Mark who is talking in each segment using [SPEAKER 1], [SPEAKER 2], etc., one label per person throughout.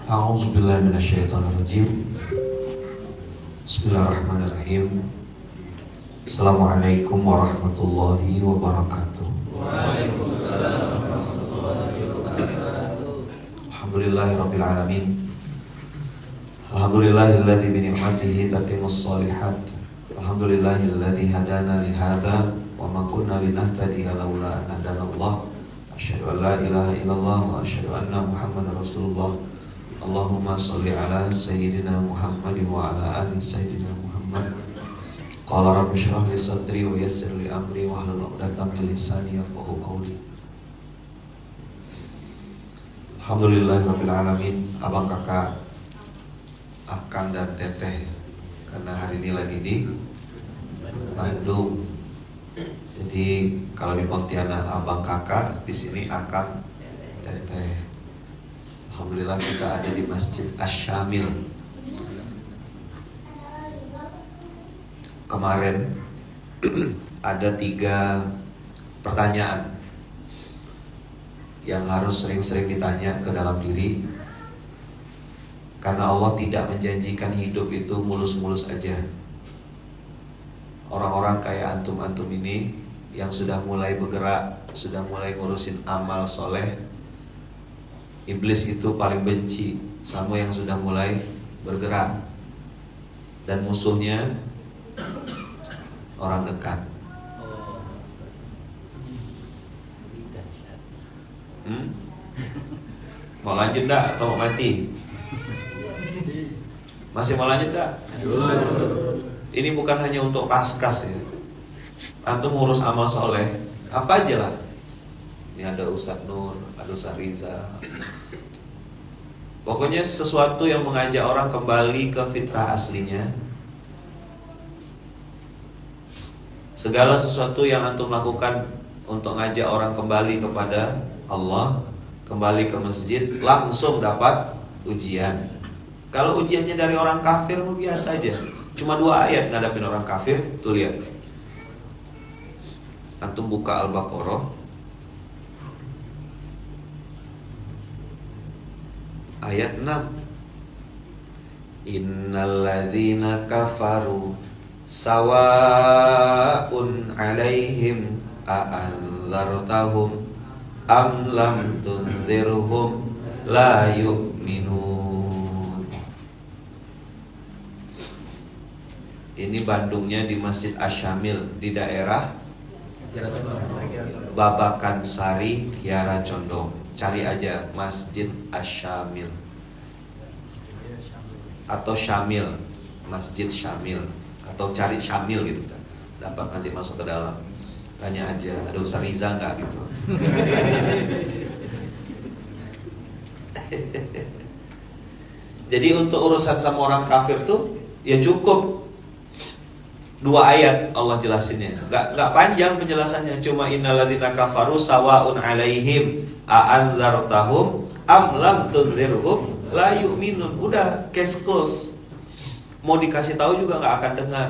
[SPEAKER 1] A'udzubillahi minasyaitonirrajim. Bismillahirrahmanirrahim. Assalamualaikum warahmatullahi wabarakatuh.
[SPEAKER 2] Waalaikumsalam warahmatullahi wabarakatuh.
[SPEAKER 1] Alhamdulillahirabbil alamin. Alhamdulillahilladzi bi ni'matihi tatimmus shalihat. Alhamdulillahilladzi hadana li hadza wa ma kunna linahtadiya laula an hadanallah. Asyhadu an la ilaha illallah wa asyhadu anna Muhammadar Rasulullah. Allahumma sholli ala sayyidina Muhammad wa ala ali sayyidina Muhammad. Qala rabbi shrah li sadri wa yassir li amri wa hlul 'uqdatam min lisani yafqahu qawli. Alhamdulillahirabbil alamin. Abang, kakak, akang dan teteh, karena hari ini lagi di Bandung. Jadi kalau di Pontianak abang kakak, di sini akang teteh. Alhamdulillah kita ada di Masjid Asy-Syamil. Kemarin ada 3 pertanyaan yang harus sering-sering ditanya ke dalam diri, karena Allah tidak menjanjikan hidup itu mulus-mulus aja. Orang-orang kayak antum-antum ini yang sudah mulai bergerak, sudah mulai ngurusin amal soleh, iblis itu paling benci sama yang sudah mulai bergerak. Dan musuhnya orang dekat. Mau lanjut enggak atau mau mati? Masih mau lanjut enggak? Ini bukan hanya untuk paskas ya. Antum ngurus amal soleh apa aja lah. Ini ada Ustadz Nur, ada Ustadz Riza. Pokoknya sesuatu yang mengajak orang kembali ke fitrah aslinya. Segala sesuatu yang antum lakukan untuk ngajak orang kembali kepada Allah, kembali ke masjid, langsung dapat ujian. Kalau ujiannya dari orang kafir, biasa aja. Cuma 2 ayat ngadapin orang kafir. Tuh lihat, antum buka Al-Baqarah ayat 6. Innalladzina kafaru sawa'un 'alaihim a'anzartahum am lam tunzirhum la yu'minun. Ini Bandungnya di Masjid Asy-Syamil di daerah Babakan Sari, Kiara Condong. Cari aja Masjid Asy-Syamil atau Syamil, Masjid Syamil, atau cari Syamil gitu kan. Dapat nanti masuk ke dalam. Tanya aja, ada Ustaz Riza enggak gitu. Jadi untuk urusan sama orang kafir tuh ya cukup 2 ayat Allah jelasinnya. Enggak panjang penjelasannya, cuma innalladzina kafaru sawa'un 'alaihim a'anzartahum am lam tunzirhum la yu'minun. Udah, case close. Mau dikasih tahu juga enggak akan dengar.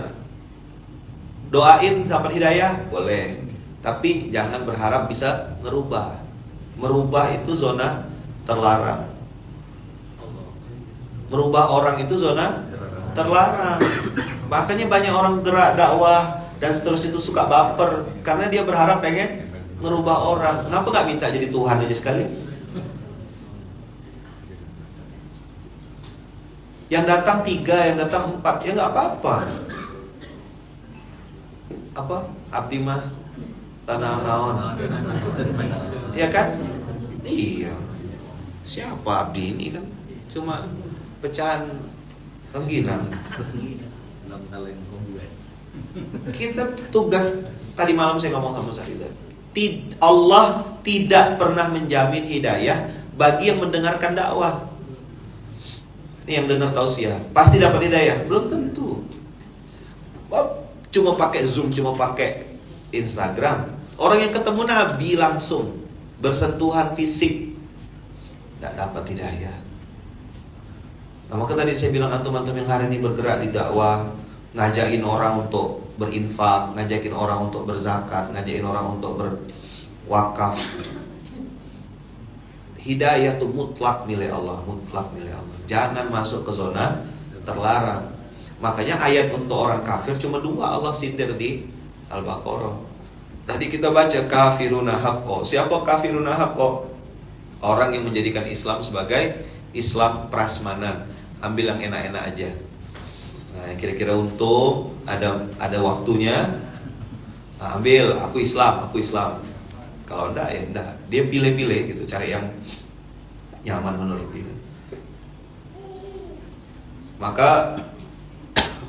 [SPEAKER 1] Doain dapat hidayah boleh, tapi jangan berharap bisa ngerubah. Merubah itu zona terlarang. Merubah orang itu zona terlarang. Makanya banyak orang gerak dakwah dan seterusnya itu suka baper karena dia berharap pengen ngerubah orang. Kenapa gak minta jadi Tuhan aja sekali? Yang datang 3, yang datang 4, ya gak apa-apa. Apa? Abdi mah tanah naon. Iya kan? Iya. Siapa Abdi ini kan? Cuma pecahan rengginang. Kita tugas tadi malam saya ngomong sama Ustaz, Allah tidak pernah menjamin hidayah bagi yang mendengarkan dakwah. Ini yang dengar tausiah pasti dapat hidayah, belum tentu. Cuma pakai Zoom, cuma pakai Instagram, orang yang ketemu Nabi langsung bersentuhan fisik tidak dapat hidayah. Nah, maka tadi saya bilang antum-antum yang hari ini bergerak di dakwah, ngajakin orang untuk berinfak, ngajakin orang untuk berzakat, ngajakin orang untuk berwakaf, Hidayah itu mutlak milik Allah, mutlak milik Allah. Jangan masuk ke zona terlarang. Makanya ayat untuk orang kafir cuma 2 Allah sindir di Al-Baqarah. Tadi kita baca kafiruna haqqo. Siapa kafiruna haqqo? Orang yang menjadikan Islam sebagai Islam prasmanan. Ambil yang enak-enak aja. Nah, kira-kira untung ada waktunya. Nah, ambil aku Islam. Kalau enggak ya enggak. Dia pilih-pilih gitu, cari yang nyaman menurut dia. Maka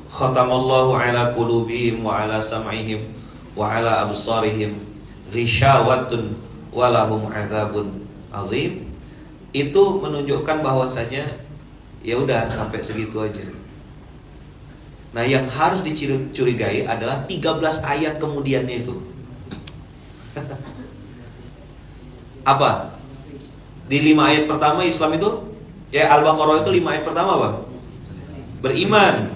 [SPEAKER 1] khatamallahu ala qulubihim wa ala sam'ihim wa ala absarihim ghishawatun wa lahum adzabun azim. Itu menunjukkan bahwasanya ya udah sampai segitu aja. Nah, yang harus dicurigai adalah 13 ayat kemudiannya itu. Apa? Di 5 ayat pertama Islam itu, ya Al-Baqarah itu 5 ayat pertama apa? Beriman.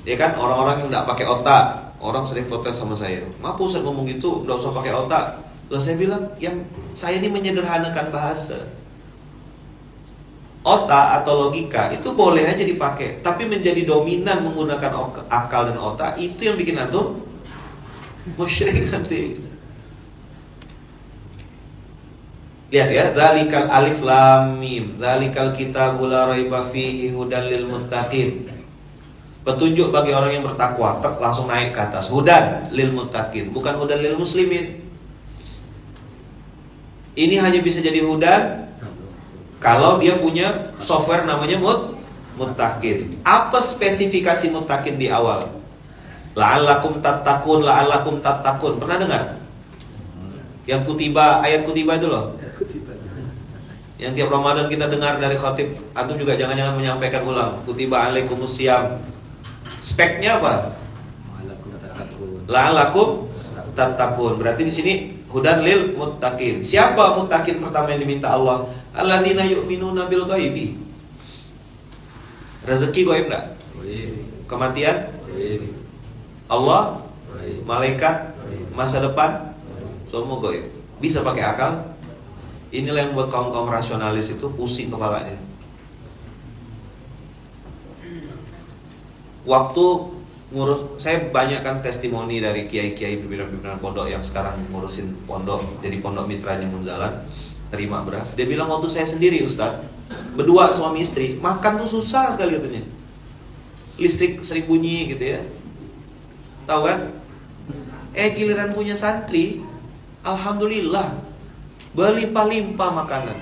[SPEAKER 1] Ya kan, orang-orang yang enggak pakai otak. Orang sering protes sama saya, "Ngapa Ustaz ngomong gitu, enggak usah pakai otak." Lalu saya bilang, yang saya ini menyederhanakan bahasa. Otak atau logika itu boleh aja dipakai, tapi menjadi dominan menggunakan akal dan otak, itu yang bikin antum musyrik nanti. Lihat ya, zalikal alif lam mim, zalikal kitabul la raiba fihi hudal lil muttaqin. Petunjuk bagi orang yang bertakwa, langsung naik ke atas. Hudan lil muttaqin, bukan hudan lil muslimin. Ini hanya bisa jadi hudan kalau dia punya software namanya muttaqin. Apa spesifikasi muttaqin di awal? La'allakum tattaqun, la'allakum tattaqun. Pernah dengar? Yang kutiba, ayat kutiba itu loh. Yang tiap Ramadan kita dengar dari khatib. Antum juga jangan-jangan menyampaikan ulang. Kutiba alaikumusiyam. Speknya apa? La'allakum tattaqun. Berarti di sini hudan lil muttaqin. Siapa muttaqin pertama yang diminta Allah? Alladzina yu'minuna bil ghaibi. Rezeki gaib enggak? Kematian? Allah? Malaikat? Masa depan? Semua gaib. Bisa pakai akal? Inilah yang buat kaum-kaum rasionalis itu pusing kepalanya. Waktu ngurus, saya banyak kan testimoni dari kiai-kiai pimpinan-pimpinan pondok yang sekarang ngurusin pondok, jadi pondok mitranya Munzalan, terima beras. Dia bilang waktu saya sendiri Ustaz, berdua suami istri, makan tuh susah sekali katanya. Listrik sering bunyi gitu ya. Tahu kan? Giliran punya santri, alhamdulillah, berlimpah-limpah makanan.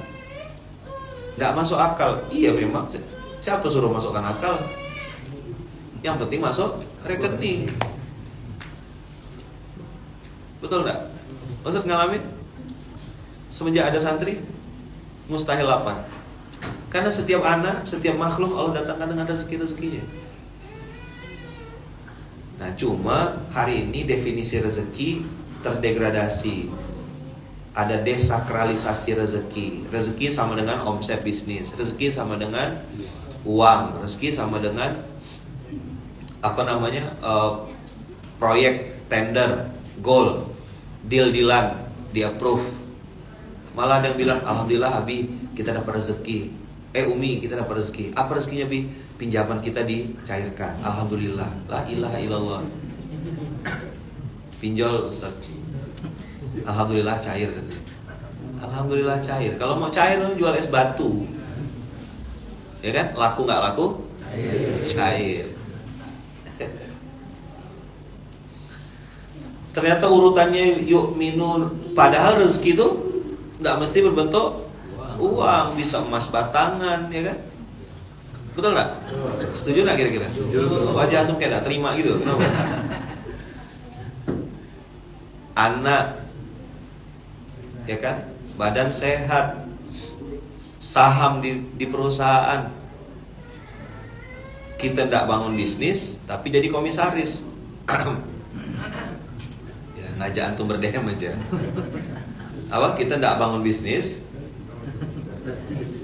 [SPEAKER 1] Nggak masuk akal. Iya memang, siapa suruh masukkan akal? Yang penting masuk rekening. Betul enggak? Ustaz ngalamin? Semenjak ada santri mustahil lapar. Karena setiap anak, setiap makhluk Allah datangkan dengan rezeki-rezekinya. Nah, cuma hari ini definisi rezeki terdegradasi. Ada desakralisasi rezeki. Rezeki sama dengan omset bisnis. Rezeki sama dengan uang. Rezeki sama dengan proyek, tender, goal, deal-dealan, di-approve. Malah ada yang bilang, alhamdulillah Abi, kita dapat rezeki. Umi, kita dapat rezeki. Apa rezekinya Bi? Pinjaman kita dicairkan. Alhamdulillah. La ilaha illallah. Pinjol Ustaz. Alhamdulillah cair katanya. Alhamdulillah cair. Kalau mau cair jual es batu. Ya kan? Laku nggak laku? Cair. Ternyata urutannya yuk minun. Padahal rezeki itu nggak mesti berbentuk uang, bisa emas batangan, ya kan? Betul nggak? Setuju nggak kira-kira? Wajah antum kayak nggak terima gitu. Kenapa? Anak, ya kan? Badan sehat, saham di perusahaan. Kita nggak bangun bisnis, tapi jadi komisaris. Ngajak antum berdem aja. Apa? Kita tidak bangun bisnis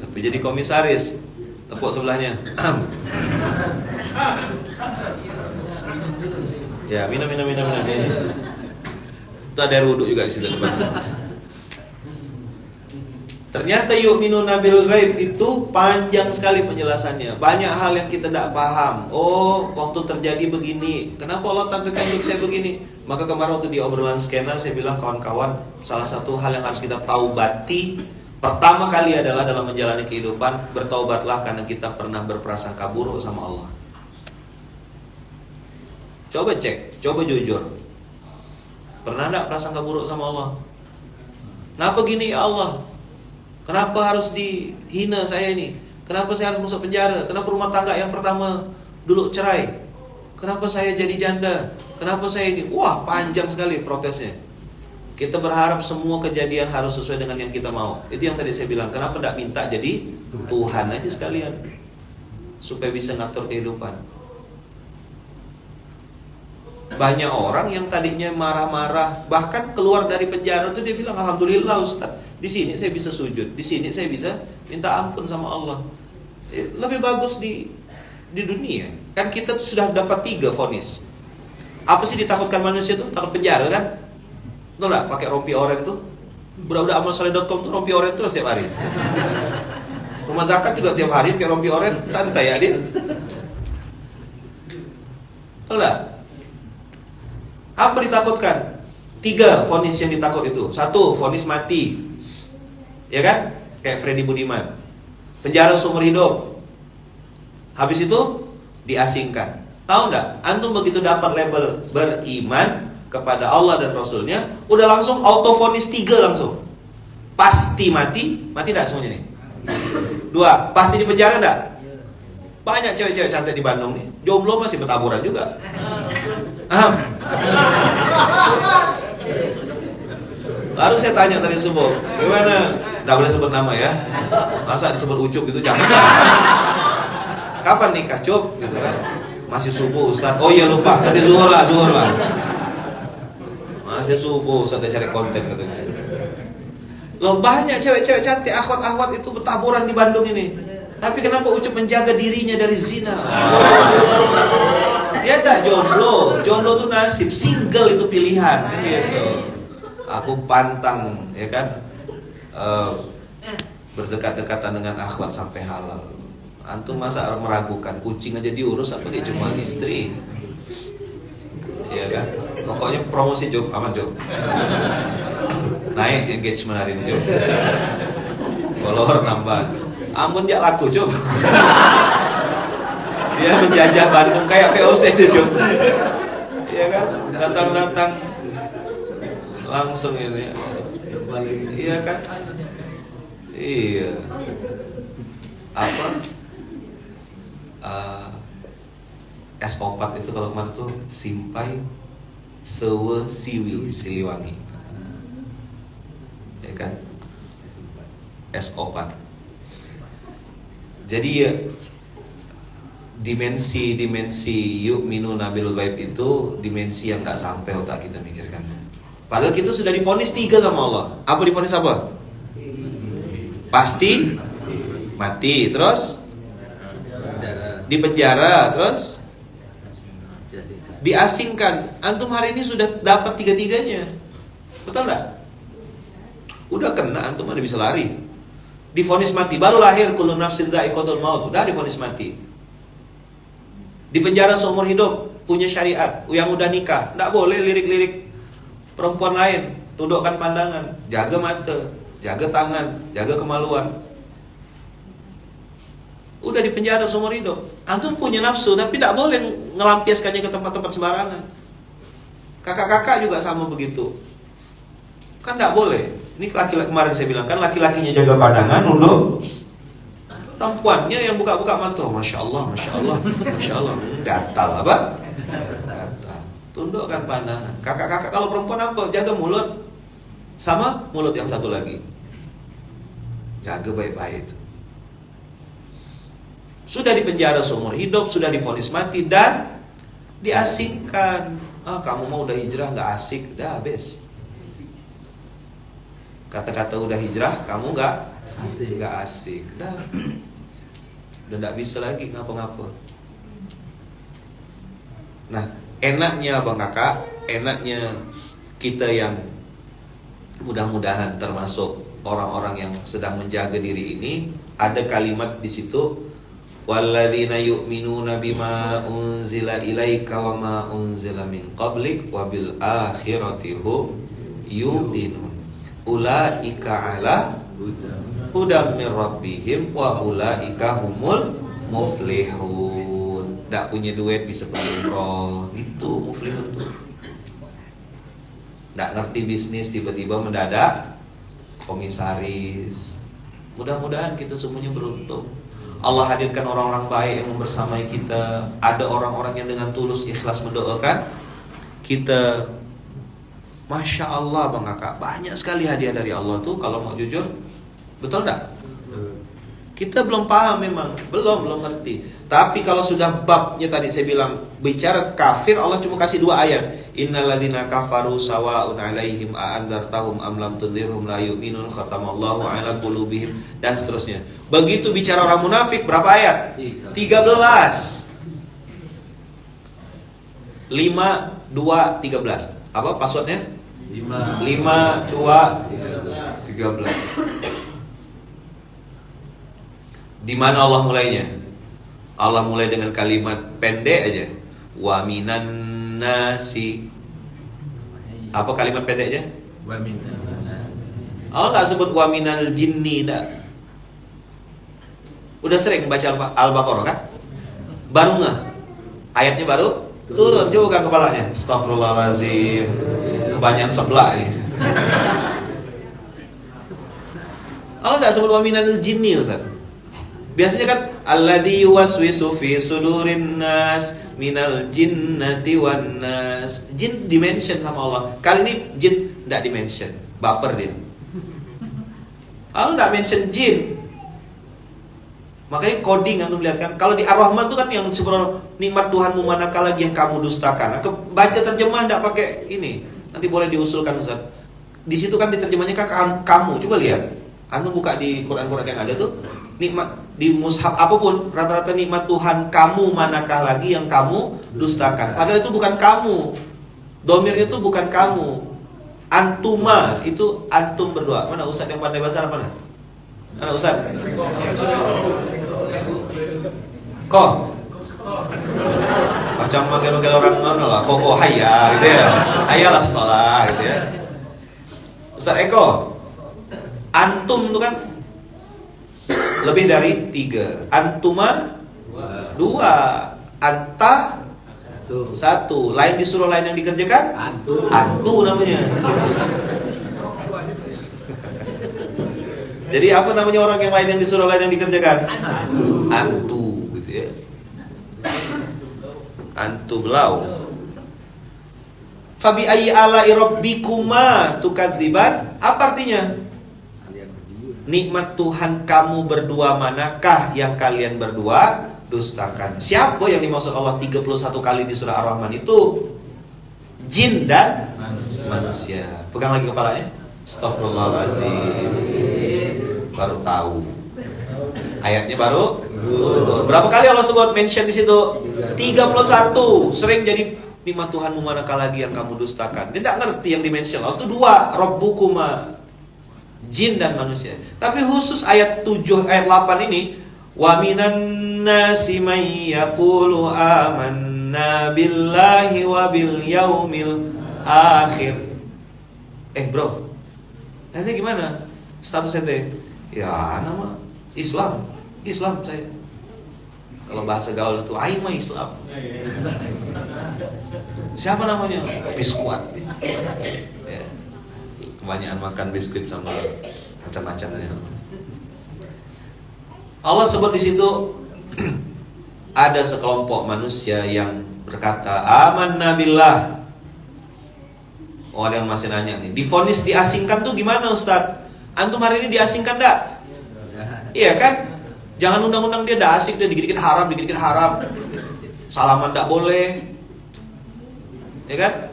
[SPEAKER 1] tapi jadi komisaris. Tepuk sebelahnya. Ya, minum. Itu ada air wudhu juga di situ depan. Ternyata yu'minuna bil ghaib itu panjang sekali penjelasannya. Banyak hal yang kita tidak paham. Oh, waktu terjadi begini, kenapa Allah tampilkan hidup saya begini? Maka kemarin waktu di obrolan skena saya bilang kawan-kawan, salah satu hal yang harus kita taubati pertama kali adalah dalam menjalani kehidupan, bertaubatlah karena kita pernah berprasangka buruk sama Allah. Coba cek, coba jujur. Pernah enggak prasangka buruk sama Allah? Kenapa gini ya Allah? Kenapa harus dihina saya ini? Kenapa saya harus masuk penjara? Kenapa rumah tangga yang pertama dulu cerai? Kenapa saya jadi janda? Kenapa saya ini? Wah, panjang sekali protesnya. Kita berharap semua kejadian harus sesuai dengan yang kita mau. Itu yang tadi saya bilang, kenapa tidak minta jadi Tuhan aja sekalian, supaya bisa ngatur kehidupan. Banyak orang yang tadinya marah-marah, bahkan keluar dari penjara itu dia bilang, alhamdulillah Ustaz, di sini saya bisa sujud, di sini saya bisa minta ampun sama Allah. Lebih bagus di dunia. Kan kita tuh sudah dapat 3 vonis. Apa sih ditakutkan manusia tuh? Takut penjara kan? Betul gak? Pakai rompi oranye tuh. Budak-budak amalsoleh.com tuh rompi oranye terus tiap hari. Rumah zakat juga tiap hari pakai rompi oranye, santai ya dia. Betul gak? Apa ditakutkan? 3 vonis yang ditakut itu. 1, vonis mati. Ya kan? Kayak Freddy Budiman. Penjara seumur hidup. Habis itu diasingkan. Tahu enggak? Antum begitu dapat label beriman kepada Allah dan Rasulnya, udah langsung auto vonis 3 langsung. Pasti mati. Mati enggak semuanya nih? 2, pasti di penjara enggak? Banyak cewek-cewek cantik di Bandung nih, jomblo masih bertaburan juga. Lalu saya tanya tadi subuh, gimana? Nggak boleh sebut nama ya. Masa disebut Ucup itu jangan. Kapan nikah Cup? Gitu kan? Masih subuh Ustaz. Oh iya lupa, tadi zuhur lah. Masih subuh Ustaz, cari konten katanya. Loh banyak cewek-cewek cantik, akhwat-akhwat itu bertaburan di Bandung ini. Tapi kenapa Ucup menjaga dirinya dari zina? Dia tak jomblo. Jomblo itu nasib, single itu pilihan gitu. Aku pantang ya kan, berdekat-dekatan dengan akhwat sampai halal. Antum masa meragukan? Kucing aja diurus, apa kayak cuma istri? Ya kan? Pokoknya promosi Job, aman Job. Naik engagement hari ini Job. Follower nambah. Ampun dia laku Job. Dia menjajah Bandung kayak VOC deh Job. Iya kan? Datang-datang langsung ini. Iya kan? Iya. Apa? Es opat itu kalau kemarin tuh simpai sewe siwi siliwangi. Ya kan? Es opat. Jadi ya, dimensi yu'minuna bil ghaib itu dimensi yang gak sampai otak kita mikirkan. Padahal kita sudah divonis 3 sama Allah. Apa divonis apa? Pasti mati, terus di penjara, terus diasingkan. Antum hari ini sudah dapat 3-tiganya. Betul gak? Udah kena, antum ada bisa lari. Divonis mati, baru lahir kullu nafsin dha'iqatul maut, udah divonis mati. Di penjara seumur hidup, punya syariat, yang udah nikah, enggak boleh lirik-lirik perempuan lain, tundukkan pandangan, jaga mata, jaga tangan, jaga kemaluan. Udah di penjara seumur hidup. Antum punya nafsu, tapi enggak boleh ngelampiaskannya ke tempat-tempat sembarangan. Kakak-kakak juga sama begitu. Kan enggak boleh. Ini laki-laki, kemarin saya bilang kan laki-lakinya jaga pandangan, untuk perempuannya yang buka-buka mata. Masya Allah, Masya Allah, Masya Allah. Gatal apa? Gatal. Tundukkan pandangan. Kakak-kakak kalau perempuan apa? Jaga mulut. Sama mulut yang satu lagi. Jaga baik-baik itu. Sudah di penjara seumur hidup, sudah divonis mati dan diasingkan. Kamu mau udah hijrah nggak asik, dah habis. Kata-kata udah hijrah, kamu nggak asik, dah. Udah nggak bisa lagi ngapa-ngapa. Nah, enaknya abang kakak, enaknya kita yang mudah-mudahan termasuk orang-orang yang sedang menjaga diri ini, ada kalimat di situ, walladzina yu'minuna bima unzila ilaika wa ma unzila min qablik wa bil akhirati hum yuqinun ulaika ala hudam min rabbihim wa ulaika humul muflihun. Nggak punya duit bisa beli umroh, gitu muflihun tuh. Nggak ngerti bisnis tiba-tiba mendadak komisaris. Mudah-mudahan kita semuanya beruntung. Allah hadirkan orang-orang baik yang membersamai kita. Ada orang-orang yang dengan tulus ikhlas mendoakan kita. Masya Allah Bang Kakak, banyak sekali hadiah dari Allah tuh kalau mau jujur. Betul enggak? Kita belum paham memang, belum ngerti. Tapi kalau sudah babnya tadi saya bilang bicara kafir, Allah cuma kasih 2 ayat. Innalladzina kafaru sawa'un 'alaihim a'andzartahum am lam tunzirhum la yu'minun khatamallahu 'ala qulubihim dan seterusnya. Begitu bicara orang munafik berapa ayat? 13. 5 2 13. Apa passwordnya? 5 2 13. Di mana Allah mulainya? Allah mulai dengan kalimat pendek aja. Wa minan nasi. Apa kalimat pendeknya?
[SPEAKER 2] Wa minan nasi.
[SPEAKER 1] Allah nggak sebut wa minal jinni, enggak. Udah sering baca Al-Baqarah kan? Baru nggak? Ayatnya baru turun juga kepalanya. Astagfirullahaladzim. Kebanyakan sebelah nih. Allah nggak sebut wa minal jinni, Ustaz. Biasanya kan alladzi yuwaswisu fi sudurin nas minal jinnati wan nas. Jin dimention sama Allah. Kali ini jin enggak dimention. Baper dia. Allah enggak mention jin. Makanya coding antum lihat kan. Kalau di Ar-Rahman tuh kan yang sebenarnya nikmat Tuhanmu manakah lagi yang kamu dustakan. Nah, baca terjemah enggak pakai ini. Nanti boleh diusulkan Ustaz. Di situ kan diterjemahnya kan kamu. Coba lihat. Antum buka di Quran-Quran yang ada tuh. Nikmat di mushaf apapun rata-rata nikmat Tuhan kamu manakah lagi yang kamu dustakan. Padahal itu bukan kamu. Domirnya itu bukan kamu. Antuma itu antum berdua. Mana Ustaz yang pandai bahasa Arab mana? Mana Ustaz? Kok? Macam manggil-manggil orang mana lah. Kok hayya gitu ya. Hayalah shalah gitu ya. Ustaz Eko. Antum itu kan lebih dari 3. Antuma 2. Anta 1. Lain disuruh lain yang dikerjakan antu namanya. Jadi apa namanya orang yang lain yang disuruh lain yang dikerjakan? Antu gitu ya. Antu belau. Fabi ayyi ala'i rabbikuma tukadziban. Apa artinya? Nikmat Tuhan kamu berdua manakah yang kalian berdua dustakan? Siapa yang dimaksud Allah 31 kali di surah Ar-Rahman itu? Jin dan manusia. Pegang lagi kepalanya. Astagfirullahaladzim. Baru tahu. Ayatnya baru. Berapa kali Allah sebut mention di situ? 31. Sering jadi nikmat Tuhanmu manakah lagi yang kamu dustakan. Dia tidak ngerti yang dimention Allah itu 2. Rabbukuma, jin dan manusia. Tapi khusus ayat 7 ayat 8 ini, wa minan nasi may yaqulu amanna billahi wa bil yaumil akhir. Bro, ente gimana status ente? Ya nama Islam saya. Kalau bahasa gaul itu aing mah Islam. Siapa namanya? Biskuat. Ya. Kebanyakan makan biskuit sama macam-macamnya. Allah sebut di situ ada sekelompok manusia yang berkata amanna billah. Orang yang masih nanya nih, divonis diasingkan tuh gimana Ustaz? Antum hari ini diasingkan enggak? Iya kan? Jangan undang-undang dia dah asik, dia dikit-dikit haram. Salaman enggak boleh. Ya kan?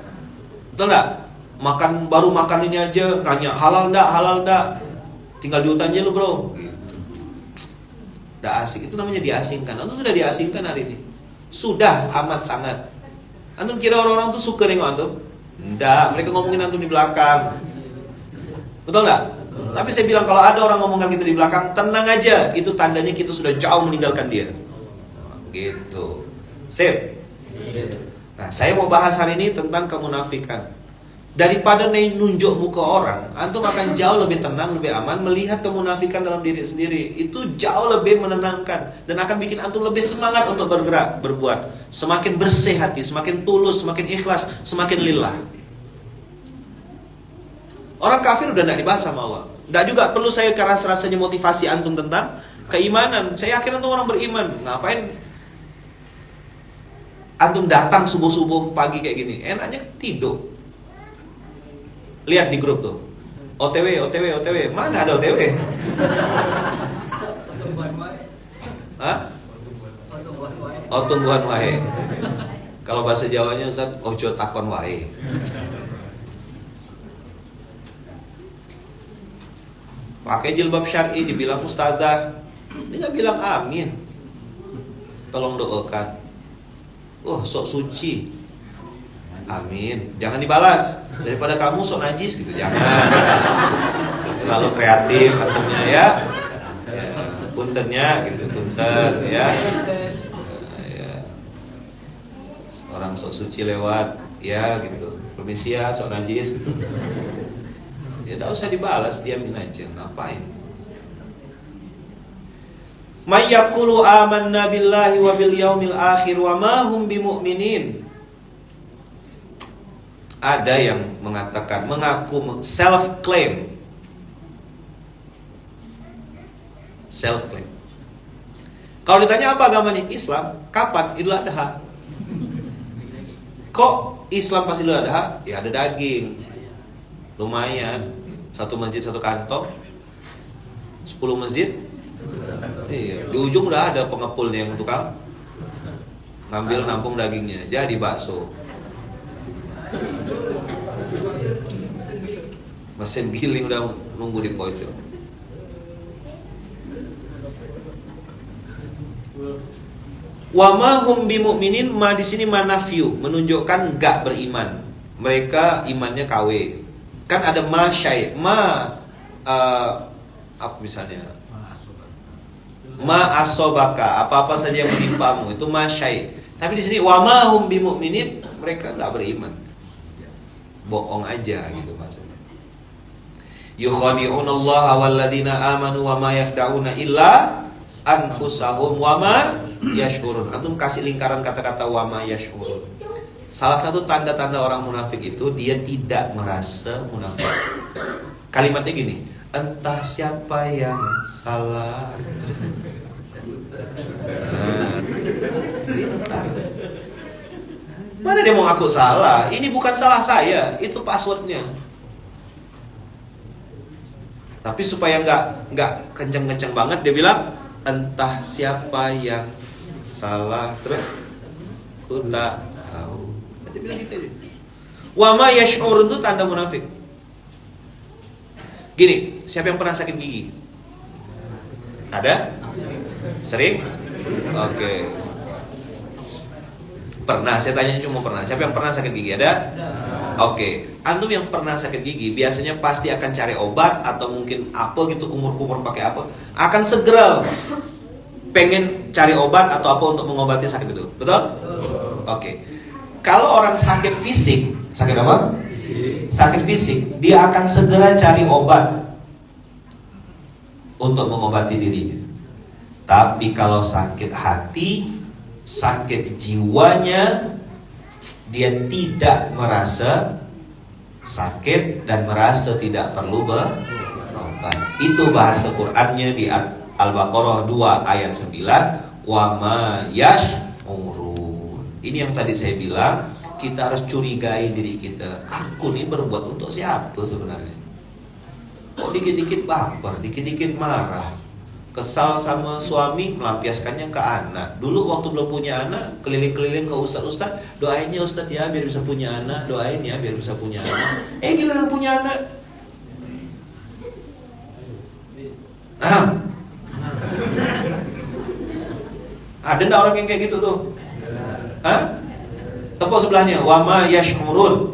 [SPEAKER 1] Betul enggak? Baru makan ini aja nanya halal enggak, tinggal diutan aja lu bro gitu. Udah asik, itu namanya diasingkan. Antum sudah diasingkan hari ini. Sudah amat sangat. Antum kira orang-orang tuh suka nengok antum? Enggak, mereka ngomongin antum di belakang. Betul enggak? Tapi saya bilang kalau ada orang ngomongkan kita di belakang, tenang aja, itu tandanya kita sudah jauh meninggalkan dia. Gitu. Sip. Nah, saya mau bahas hari ini tentang kemunafikan. Daripada nunjuk muka orang, antum akan jauh lebih tenang, lebih aman melihat kemunafikan dalam diri sendiri. Itu jauh lebih menenangkan dan akan bikin antum lebih semangat untuk bergerak, berbuat. Semakin bersih hati, semakin tulus, semakin ikhlas, semakin lillah. Orang kafir udah tidak dibahas sama Allah. Tidak juga perlu saya rasanya motivasi antum tentang keimanan. Saya yakin antum orang beriman. Ngapain antum datang subuh-subuh pagi kayak gini? Enaknya tidur. Lihat di grup tuh, OTW. Mana ada OTW? Hah? Otungguan wae. Kalau bahasa Jawanya Ustaz, ojo takon wae. Pakai jilbab syar'i dibilang ustazah, dia nggak bilang amin. Tolong doakan. Sok suci. Amin. Jangan dibalas. Daripada kamu sok najis gitu, jangan. Terlalu kreatif antumnya ya. Puntennya gitu, punten ya. Orang sok suci lewat ya gitu. Permisi ya, sok najis gitu. Ya tidak usah dibalas, diamin aja. Ngapain? May yaqulu amanna billahi wa bil yaumil akhir wa ma hum bimu'minin. Ada yang mengatakan, mengaku, self-claim. Self-claim. Kalau ditanya apa agamanya? Islam. Kapan? Idul Adha. Kok Islam pas Idul Adha? Ya ada daging. Lumayan. Satu masjid satu kantong. 10 masjid. Iya. Di ujung udah ada pengepul yang tukang ngambil nampung dagingnya. Jadi bakso. Mesin giling udah nunggu di pojok. Wa ma hum bimu'minin, ma di sini manafyu, menunjukkan enggak beriman. Mereka imannya KW. Kan ada ma syai', apa misalnya? Ma asobaka, apa-apa saja yang menimpamu itu ma syai'. Tapi di sini wa ma hum bimu'minin, mereka enggak beriman. Bohong aja gitu maksudnya. Yukhadi'una Allah walladzina amanu wa ma yakhda'una illa anfusahum wa ma yash'urun. Antum kasih lingkaran kata-kata wa ma yash'urun. Salah satu tanda-tanda orang munafik itu dia tidak merasa munafik. Kalimatnya gini, entah siapa yang salah. Mana dia mau ngaku salah? Ini bukan salah saya, itu passwordnya. Tapi supaya nggak kenceng-kenceng banget, dia bilang entah siapa yang salah, terus ku tak tahu. Dia bilang gitu aja. Wa ma yash'urun itu tanda munafik. Gini, siapa yang pernah sakit gigi? Ada? Sering? Oke. Pernah, saya tanya cuma pernah. Siapa yang pernah sakit gigi? Ada? Oke. Antum yang pernah sakit gigi biasanya pasti akan cari obat atau mungkin apa gitu, kumur-kumur pakai apa, akan segera pengen cari obat atau apa untuk mengobati sakit itu. Betul? Oke. Kalau orang sakit fisik, sakit apa? Sakit fisik, dia akan segera cari obat untuk mengobati dirinya. Tapi kalau sakit hati, sakit jiwanya, dia tidak merasa sakit dan merasa tidak perlu berobat. Itu bahasa Qur'annya di Al-Baqarah 2 ayat 9, wa ma yash'urun. Ini yang tadi saya bilang, kita harus curigai diri kita. Aku nih berbuat untuk siapa sebenarnya? Kok dikit-dikit baper, dikit-dikit marah, kesal sama suami, melampiaskannya ke anak. Dulu waktu belum punya anak, keliling-keliling ke ustaz-ustaz, doain ya ustaz ya biar bisa punya anak, doain ya biar bisa punya anak. Giliran punya anak, ada enggak orang yang kayak gitu tuh? Tepuk sebelahnya, wa ma yash'urun.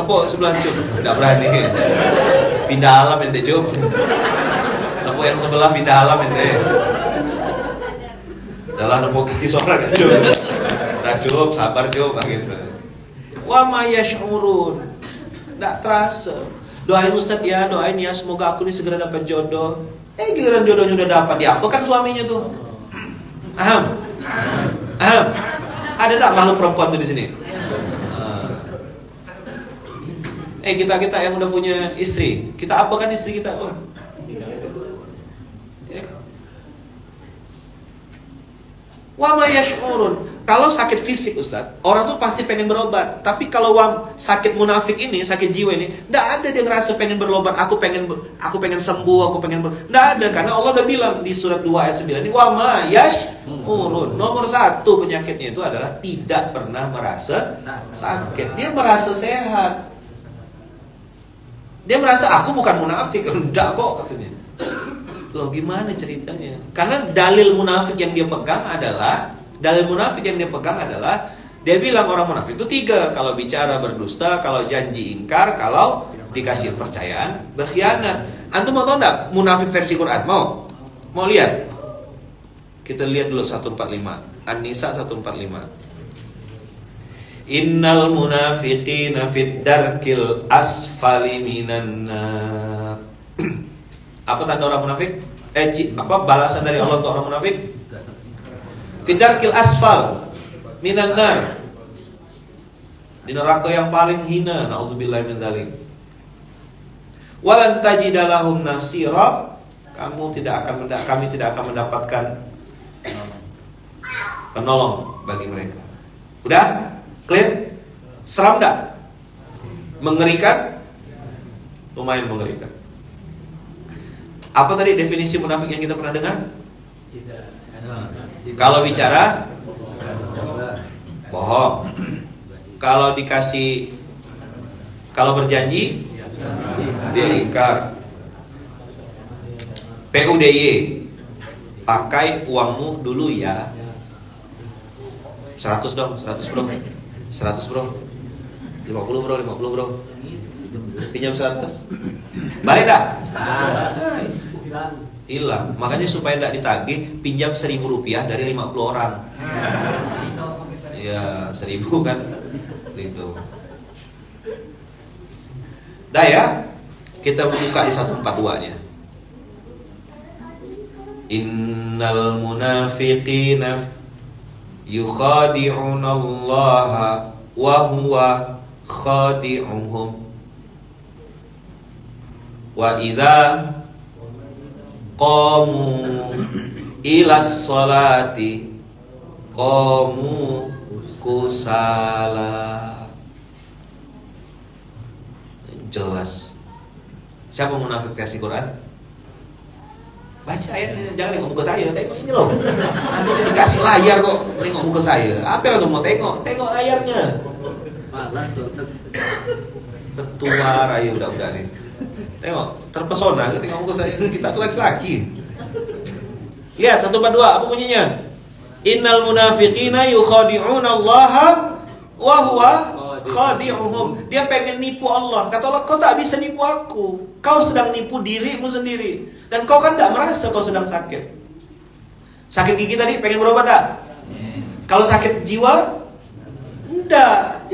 [SPEAKER 1] Nepuk sebelah Cuk, tidak berani. Pindah alam ente Cuk. Nepuk yang sebelah pindah alam ente. Dalam nepuk kaki seorang ya Cuk. Nah Cuk, sabar Cuk, gitu. Wa ma yash'urun. Tidak terasa. Doain Ustaz ya, doain ya, semoga aku ini segera dapat jodoh. Giliran jodohnya udah dapat, ya aku kan suaminya tuh. Aham. Ada tak makhluk perempuan tuh di sini? Kita yang udah punya istri, kita apakan istri kita tuh? Wa ma yash'urun. Kalau sakit fisik Ustaz, orang tuh pasti pengen berobat. Tapi kalau sakit munafik ini, sakit jiwa ini, enggak ada dia ngerasa pengen berobat. Aku pengen sembuh, enggak ada, karena Allah udah bilang di surat 2 ayat 9 ini, wa ma yash'urun. Nomor 1 penyakitnya itu adalah tidak pernah merasa sakit. Dia merasa sehat. Dia merasa aku bukan munafik. Enggak kok katanya. Loh gimana ceritanya? Karena dalil munafik yang dia pegang adalah dia bilang orang munafik itu 3. Kalau bicara berdusta, kalau janji ingkar, kalau dikasih percayaan berkhianat. Antum mau tahu enggak munafik versi Quran? Mau lihat? Kita lihat dulu 145. An-Nisa 145. Innal munafiqina fid darkil asfali minan nar. Apa tanda orang munafik? Balasan dari Allah untuk orang munafik? Fidarkil asfal minan nar. Di neraka yang paling hina, naudzubillahi min dzalik. Walan tajida lahum nasira. Kami tidak akan mendapatkan penolong bagi mereka. Udah? Clear? Seram enggak? Mengerikan? Lumayan mengerikan. Apa tadi definisi munafik yang kita pernah dengar? Kalau bicara bohong. Kalau berjanji dia ingkar. PUDY, pakai uangmu dulu ya. 100 dong, 100 bro. 100 bro. 50 bro. Pinjam 100. Balik dah. Hilang. Makanya supaya tidak ditagih, pinjam 1.000 rupiah dari 50 orang. Ya 1.000 kan. Gitu. Dah ya. Kita buka di 142-nya. Innal munafiqina yukhadi'una Allah wa huwa khadi'uhum. Wa idza qamu ilas salati qamu kusala. Jelas. Siapa munafik versi Quran? Baca ayatnya, jangan nengok muka saya, tengok ini loh. Nanti dikasih layar kok, nengok muka saya. Apa yang kamu mau tengok? Tengok layarnya. Ketua raya udah nih. Tengok, terpesona tengok muka saya. Kita tuh laki-laki. Lihat 142, apa bunyinya? Innal munafiqina yukhadi'una Allah wa huwa khadi'uhum. Dia pengen nipu Allah. Kata Allah, kau tak bisa nipu aku. Kau sedang nipu dirimu sendiri. Dan kau kan tak merasa kau sedang sakit. Sakit gigi tadi pengen berobat tak? Kalau sakit jiwa, enggak.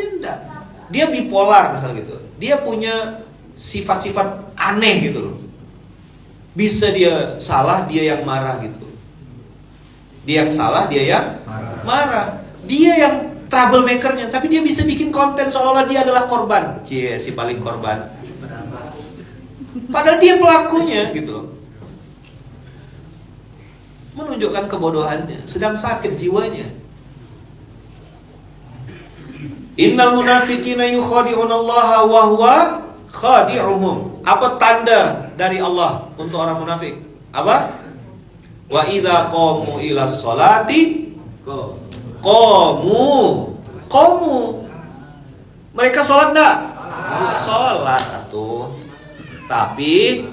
[SPEAKER 1] Dia bipolar misal gitu. Dia punya sifat-sifat aneh gitu loh. Bisa dia salah, dia yang marah gitu. Dia yang salah, dia yang marah. Dia yang troublemakernya, tapi dia bisa bikin konten seolah-olah dia adalah korban. Si paling korban. Padahal dia pelakunya gitu loh. Menunjukkan kebodohannya, sedang sakit jiwanya. Innal munafiqina yukhadi'una Allah wa huwa khadi'uhum. Apa tanda dari Allah untuk orang munafik? Apa? Wa idza qamu ila sholati qamu. Mereka sholat enggak? Sholat atuh. Tapi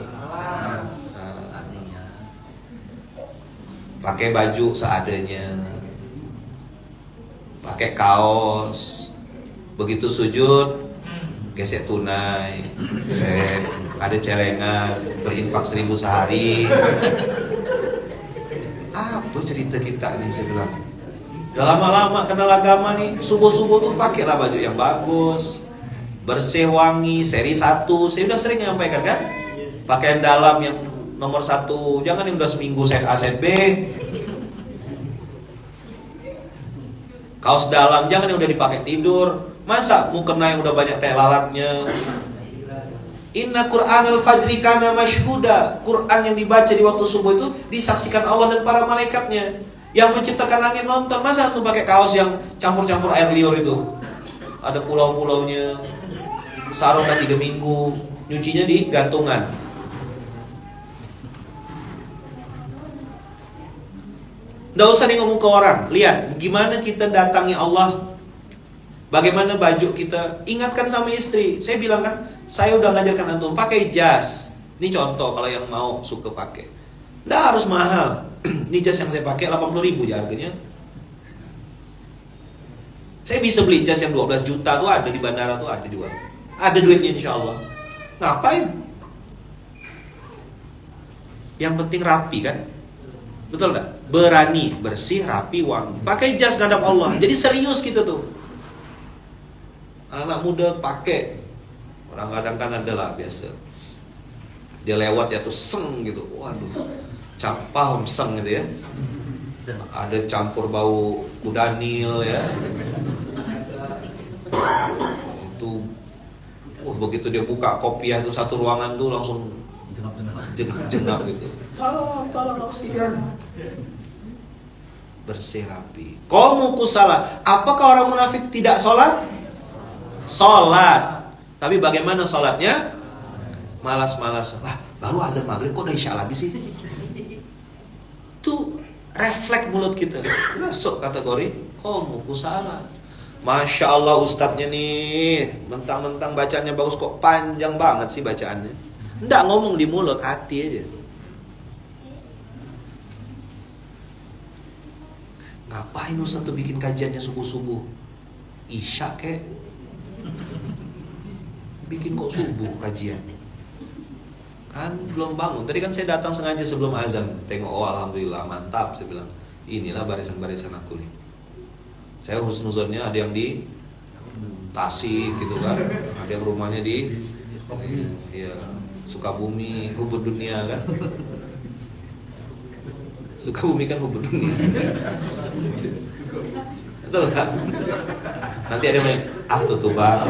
[SPEAKER 1] pakai baju seadanya, pakai kaos. Begitu sujud gesek tunai, ada celengan, berinfak 1.000 sehari. Apa cerita kita nih, saya bilang. Udah lama-lama kenal agama nih, subuh-subuh tuh pakailah baju yang bagus, bersih, wangi, seri 1. Saya udah sering menyampaikan kan, pakaian dalam yang nomor 1, jangan yang udah seminggu set A set B. Kaos dalam jangan yang udah dipakai tidur. Masa mukena yang udah banyak teh lalatnya. Inna Qur'anal fajri kana mashhuda. Quran yang dibaca di waktu subuh itu disaksikan Allah dan para malaikatnya. Yang menciptakan langit nonton. Masa lu pakai kaos yang campur-campur air liur itu? Ada pulau-pulaunya. Sarung udah 3 minggu, nyucinya di gantungan. Nggak usah nih ngomong ke orang. Lihat gimana kita datangi Allah, bagaimana baju kita. Ingatkan sama istri. Saya bilang kan, saya udah ngajarkan antum pakai jas. Ini contoh kalau yang mau suka pakai. Nggak harus mahal. Ini jas yang saya pakai 80.000 ya harganya. Saya bisa beli jas yang 12 juta tuh ada di bandara tuh ada juga. Ada duitnya insya Allah. Ngapain? Yang penting rapi kan? Betul gak? Berani, bersih, rapi, wangi. Pakai jas ngadap Allah. Jadi serius kita tuh. Anak muda pakai. Orang kadang kan adalah biasa. Dia lewat ya tuh seng gitu. Waduh. Paham seng gitu ya. Ada campur bau kudanil ya. Itu begitu dia buka kopiah itu satu ruangan tuh langsung jengap gitu. Tolong oksigen. Bersih rapi. Qamu kusala. Apakah orang munafik tidak sholat? Sholat. Tapi bagaimana sholatnya? Malas-malas. Lah, baru azan maghrib kok udah isya lagi sih? Itu refleks mulut kita. Masuk kategori qamu kusala. Masya Allah ustadznya nih, mentang-mentang bacanya bagus kok panjang banget sih bacaannya. Nggak ngomong di mulut, hati aja. Ngapain ustadz tuh bikin kajiannya subuh-subuh? Isya kek. Bikin kok subuh kajian? Kan belum bangun. Tadi kan saya datang sengaja sebelum azan. Tengok, oh alhamdulillah mantap. Saya bilang, inilah barisan-barisan aku nih. Saya husnuzonnya ada yang di Tasik gitu kan, ada yang rumahnya di ya, Sukabumi, hubud dunia kan. Sukabumi kan hubud dunia. Betul kan? Nanti ada yang apa tuh bang?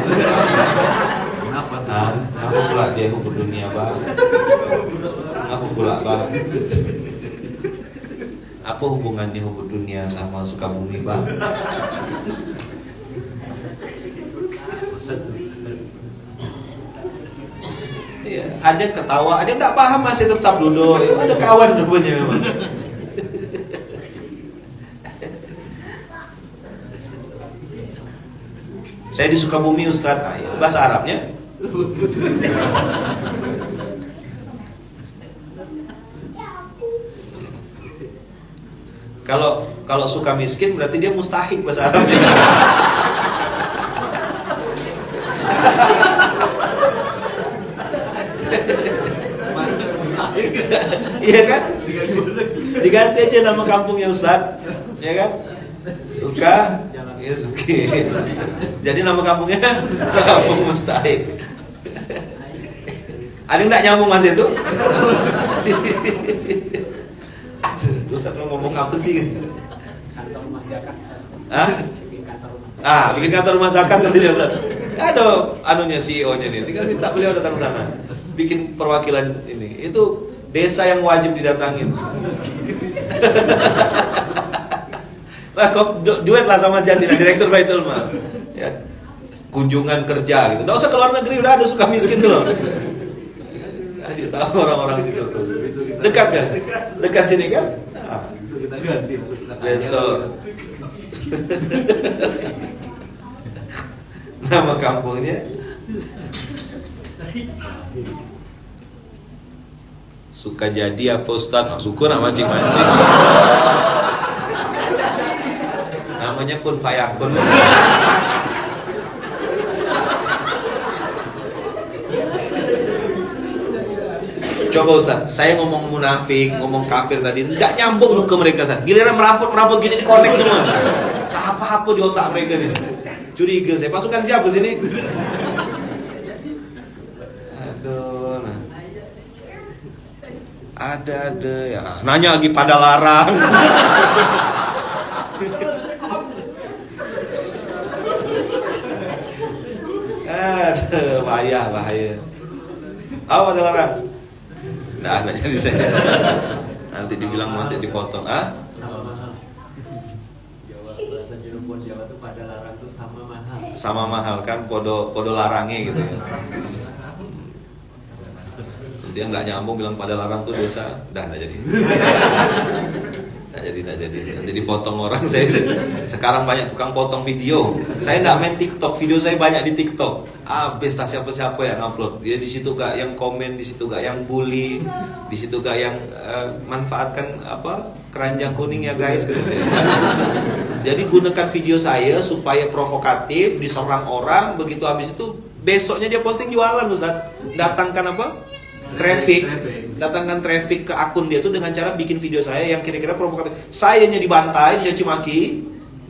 [SPEAKER 1] Apa pula dia hubud dunia bang? Apa pula bang? Apa hubungannya hubud dunia sama Sukabumi bang? Iya, ada yang ketawa, ada yang nggak paham masih tetap duduk. Ada kawan rupanya memang. Saya di Sukabumi Ustaz, bahasa Arabnya. Kalau suka miskin berarti dia mustahik bahasa Arabnya. Iya kan? Diganti aja nama kampungnya Ustaz, ya kan? Suka miskin. Jadi nama kampungnya Kampung Mustahik. Ada yang nggak nyambung mas itu? Ustaz mau ngomong apa sih? Hah? Bikin kantor rumah zakat kan tidak Ustaz? Ada anunya CEO-nya nih, tinggal minta beliau datang sana. Bikin perwakilan ini. Itu desa yang wajib didatangin. Lah kok duet lah sama Jatina, direktur Baitul Mal. Ya. Kunjungan kerja gitu. Enggak usah keluar negeri, udah ada suka miskin tuh loh. Kasih tahu orang-orang situ. Dekat kan? Dekat sini kan? Nah.
[SPEAKER 2] Kita ganti.
[SPEAKER 1] Besok. Nama kampungnya Suka jadi apa Ustaz? Oh, syukur nak mancing-mancing. Namanya kun fayakun. Coba Ustaz, saya ngomong munafik, ngomong kafir tadi, nggak nyambung ke mereka Ustaz. Giliran merapot gini, di-connect semua. Apa-apa di otak mereka nih. Curiga saya, pasukan siapa sini? Aduh, nah. Ada ya. Nanya lagi pada larang. Aduh, bahaya. Apa ada larang? Nah, jadi saya. Nanti dibilang nanti dipotong.
[SPEAKER 2] Sama mahal. Jawa, bahasa Cirebon Jawa tuh pada larang tuh sama mahal.
[SPEAKER 1] Sama mahal kan, podo larangnya gitu ya. Dia nggak nyambung bilang pada larang tuh dosa, nggak jadi. Nggak jadi. Nanti dipotong orang. Saya sekarang banyak tukang potong video. Saya nggak main TikTok, video saya banyak di TikTok. Abis tak siapa yang upload. Dia di situ gak yang komen, di situ gak yang bully, di situ gak yang manfaatkan keranjang kuning ya guys gitu. Jadi gunakan video saya supaya provokatif, diserang orang, begitu habis itu besoknya dia posting jualan Ustaz. Datangkan traffic, datangkan traffic ke akun dia tuh dengan cara bikin video saya yang kira-kira provokatif. Sayanya dibantai, dicaci maki,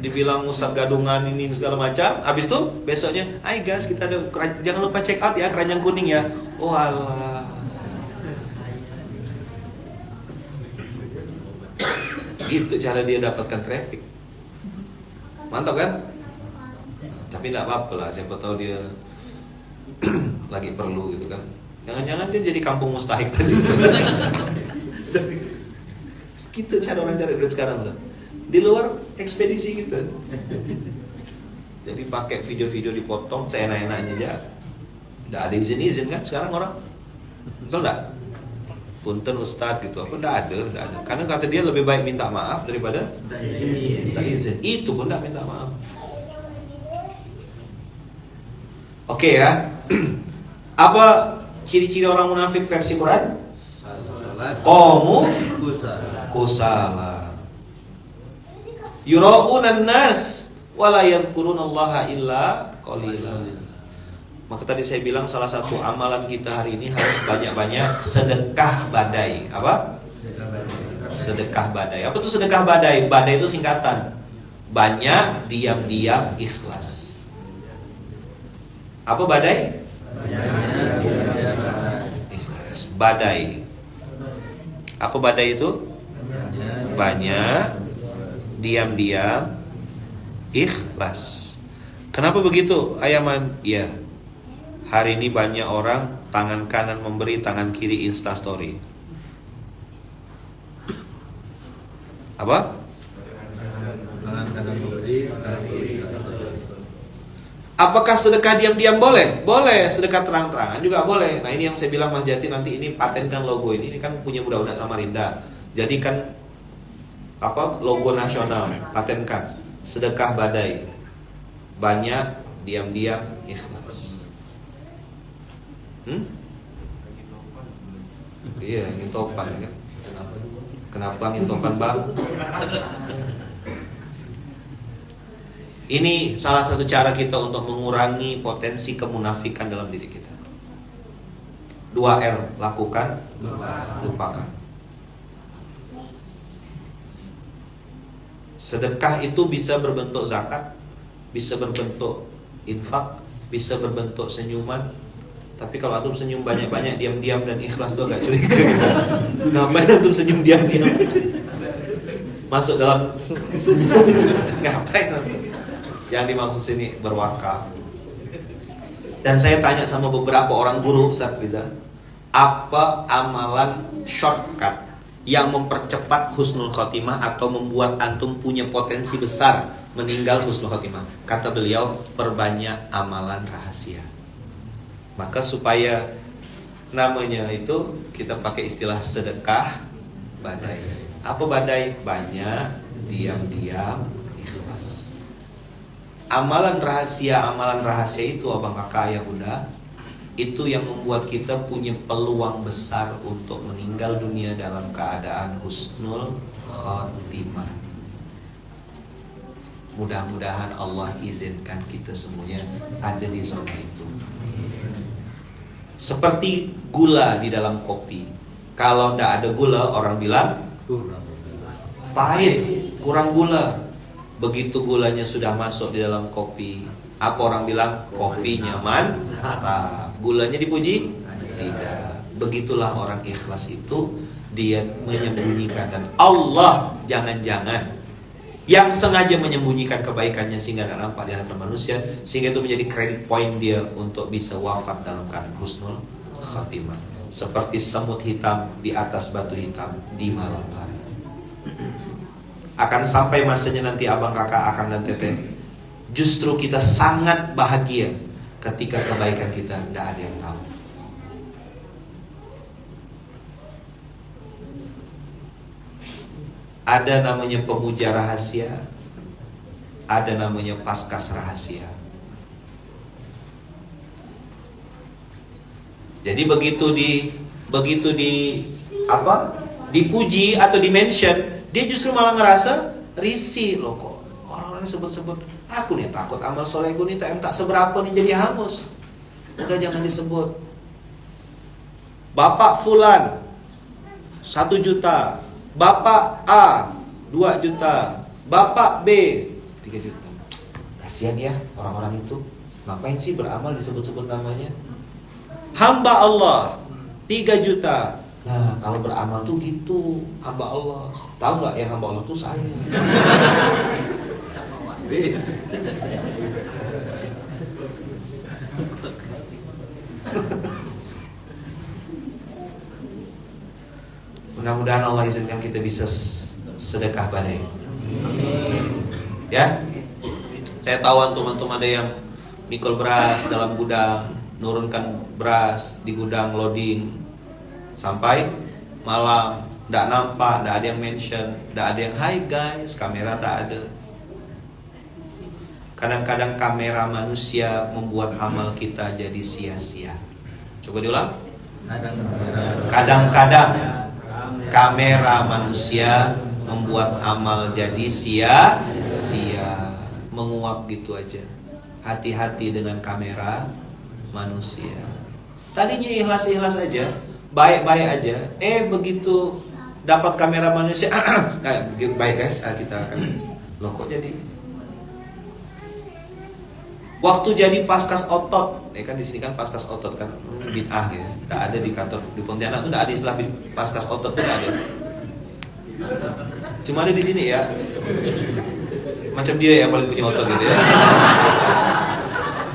[SPEAKER 1] dibilang Ustaz gadungan ini segala macam. Habis itu besoknya, "Hai guys, kita ada jangan lupa check out ya keranjang kuning ya." Oh alah. Itu cara dia dapatkan traffic. Mantap kan? Tapi enggak apa-apa lah, siapa tahu dia lagi perlu gitu kan. Jangan-jangan dia jadi kampung mustahik tadi. Gitu cara orang cari duit sekarang Ustaz. Di luar ekspedisi gitu. Jadi pakai video-video dipotong seenak-enaknya aja. Nggak ada izin kan sekarang orang. Betul nggak? Punten Ustadz gitu apa? Nggak ada. Karena kata dia lebih baik minta maaf daripada minta izin. Itu pun nggak minta maaf. Oke ya. Apa ciri-ciri orang munafik versi Quran? Qamu kusala. Yura'unan nas wala yadhkurunallaha illa qalila. Maka tadi saya bilang salah satu amalan kita hari ini harus banyak-banyak sedekah badai. Apa? Sedekah badai. Apa itu sedekah badai? Badai itu singkatan. Banyak, diam-diam, ikhlas. Apa badai? Ikhlas. Badai. Apa badai itu? Banyak, diam-diam, ikhlas. Kenapa begitu, Ayaman? Ya, hari ini banyak orang tangan kanan memberi, tangan kiri instastory. Apa?
[SPEAKER 2] Tangan kanan memberi, tangan kiri.
[SPEAKER 1] Apakah sedekah diam-diam boleh? Boleh. Sedekah terang-terangan juga boleh. Nah ini yang saya bilang Mas Jati, nanti ini patenkan logo ini kan punya budak-budak Samarinda. Jadikan logo nasional, patenkan. Sedekah badai. Banyak, diam-diam, ikhlas. Iya, angin topan kan. Kenapa angin topan bang? Ini salah satu cara kita untuk mengurangi potensi kemunafikan dalam diri kita. 2R, lakukan, lupakan. Sedekah itu bisa berbentuk zakat, bisa berbentuk infak, bisa berbentuk senyuman. Tapi kalau antum senyum banyak-banyak, diam-diam dan ikhlas tuh agak curiga. Ngapain antum senyum diam-diam? Masuk dalam ngapain antum? Yang dimaksud sini berwakaf. Dan saya tanya sama beberapa orang guru, Ustaz Rizal, apa amalan shortcut yang mempercepat husnul khotimah atau membuat antum punya potensi besar meninggal husnul khotimah? Kata beliau, perbanyak amalan rahasia. Maka supaya namanya itu kita pakai istilah sedekah badai. Apa badai? Banyak, diam-diam, ikhlas. Amalan rahasia itu abang kakak ayah bunda, itu yang membuat kita punya peluang besar untuk meninggal dunia dalam keadaan husnul khotimah. Mudah-mudahan Allah izinkan kita semuanya ada di zona itu. Seperti gula di dalam kopi. Kalau tidak ada gula, orang bilang pahit, kurang gula. Begitu gulanya sudah masuk di dalam kopi, apa orang bilang? Kopinya mantap. Gulanya dipuji? Tidak. Begitulah orang ikhlas itu, dia menyembunyikan. Dan Allah jangan-jangan yang sengaja menyembunyikan kebaikannya sehingga tidak nampak di hadapan manusia, sehingga itu menjadi credit point dia untuk bisa wafat dalam keadaan husnul khatimah, seperti semut hitam di atas batu hitam di malam hari. Akan sampai masanya nanti abang, kakak, akang dan teteh, justru kita sangat bahagia ketika kebaikan kita tidak ada yang tahu. Ada namanya pemuja rahasia, ada namanya paskas rahasia. Jadi begitu dipuji atau di-mention, dia justru malah ngerasa risih. Loh, kok orang-orang sebut-sebut, aku nih takut amal solehku nih tak seberapa nih jadi hangus. Udah jangan disebut. Bapak Fulan 1 juta, Bapak A 2 juta, Bapak B 3 juta. Kasihan ya orang-orang itu. Ngapain sih beramal disebut-sebut namanya? Hamba Allah 3 juta. Nah, kalau beramal tuh gitu, hamba Allah. Tahu nggak yang hamba Allah tuh saya. Mudah-mudahan Allah izinkan kita bisa sedekah badai. Ya, saya tahu teman-teman ada yang mikul beras dalam gudang, nurunkan beras di gudang loading sampai malam, tidak nampak, tidak ada yang mention, tidak ada yang hi guys, kamera tak ada. Kadang-kadang kamera manusia membuat amal kita jadi sia-sia. Coba diulang. Kadang-kadang kamera manusia membuat amal jadi sia-sia, menguap gitu aja. Hati-hati dengan kamera manusia. Tadinya ikhlas-ikhlas aja, baik-baik aja. Begitu dapat kamera manusia, baik guys, kita akan loh kok jadi. Waktu jadi paskas otot, kan di sini kan paskas otot kan bid'ah ya. Tidak ada di kantor di Pontianak tuh tidak ada istilah paskas otot tuh tidak ada. Cuma ada di sini ya. Macam dia yang paling punya otot gitu ya.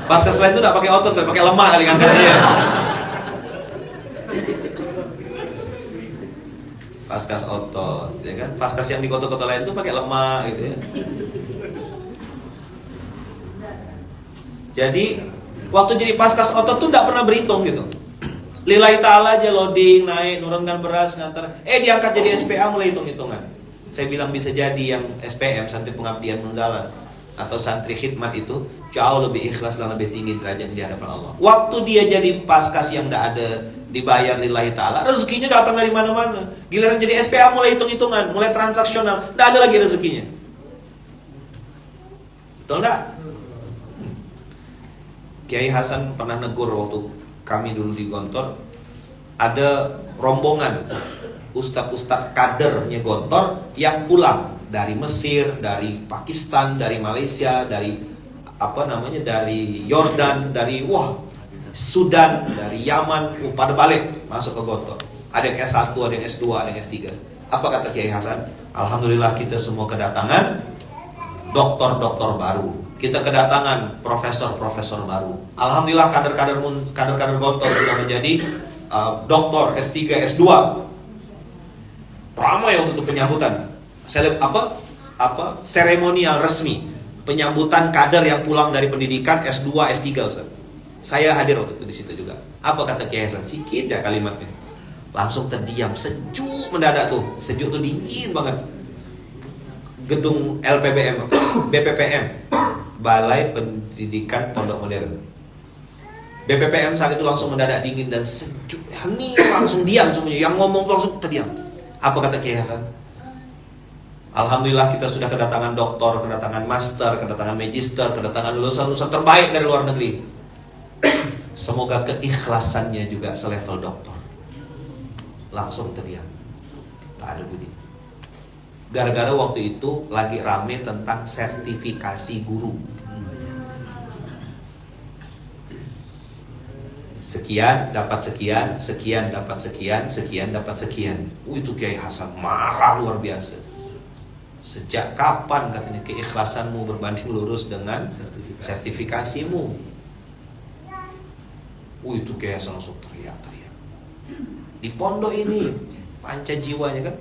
[SPEAKER 1] Paskas lain tuh tidak pakai otot, pakai lemak kali ngangkatnya. Paskas otot, ya kan? Paskas yang di kota-kota lain tuh pakai lemak gitu ya. Jadi waktu jadi paskas otot tuh tidak pernah berhitung gitu. Lillahi ta'ala aja loading, naik, nurunkan beras, ngantar. Diangkat jadi SPA mulai hitung-hitungan. Saya bilang bisa jadi yang SPM, santri pengabdian menjalan, atau santri khidmat itu jauh lebih ikhlas dan lebih tinggi derajat di hadapan Allah. Waktu dia jadi paskas yang tidak ada dibayar lillahi ta'ala, rezekinya datang dari mana-mana. Giliran jadi SPA mulai hitung-hitungan, mulai transaksional, tidak ada lagi rezekinya. Betul enggak? Kiai Hasan pernah negur waktu kami dulu di Gontor, ada rombongan ustadz-ustadz kadernya Gontor yang pulang dari Mesir, dari Pakistan, dari Malaysia, dari dari Yordan, dari Sudan, dari Yaman, pada balik masuk ke Gontor. Ada yang S1, ada yang S2, ada yang S3. Apa kata Kiai Hasan? Alhamdulillah kita semua kedatangan doktor-doktor baru. Kita kedatangan profesor-profesor baru. Alhamdulillah kader-kader Gontor sudah menjadi doktor S3, S2. Ramai waktu itu penyambutan. Seremonial resmi penyambutan kader yang pulang dari pendidikan S2, S3, Ustaz. Saya hadir waktu itu di situ juga. Apa kata Kiai Hasan? Sikit ya kalimatnya. Langsung terdiam, sejuk mendadak tuh. Sejuk tuh dingin banget. Gedung LPBM, BPPM, Balai Pendidikan Pondok Modern. BPPM saat itu langsung mendadak dingin dan sejuk, hening, langsung diam semuanya. Yang ngomong langsung terdiam. Apa kata Kiai Hasan? Alhamdulillah kita sudah kedatangan doktor, kedatangan master, kedatangan magister, kedatangan lulusan-lulusan terbaik dari luar negeri. Semoga keikhlasannya juga selevel doktor. langsung teriak. Tak ada bunyi. Gara-gara waktu itu lagi rame tentang sertifikasi guru. Sekian dapat sekian, sekian dapat sekian, sekian dapat sekian. Itu Kiai Hasan marah luar biasa. Sejak kapan katanya keikhlasanmu berbanding lurus dengan sertifikasimu? Itu Kiai Hasan langsung teriak-teriak. Di pondok ini panca jiwanya kan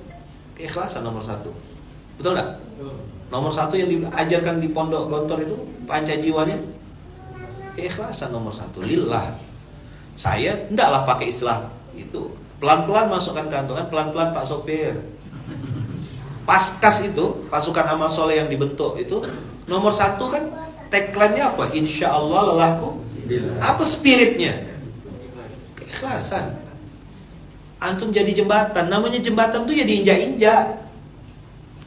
[SPEAKER 1] keikhlasan nomor 1. Betul nggak? Nomor 1 yang diajarkan di pondok Gontor itu panca jiwanya keikhlasan nomor 1. Lillah. Saya hendaklah pakai istilah itu. Pelan-pelan masukkan kantongan, pelan-pelan Pak Sopir. Paskas itu, pasukan amal soleh yang dibentuk itu, nomor 1 kan tagline-nya apa? Insya Allah lelahku. Apa spiritnya? Keikhlasan. Antum jadi jembatan. Namanya jembatan tuh ya diinjak-injak.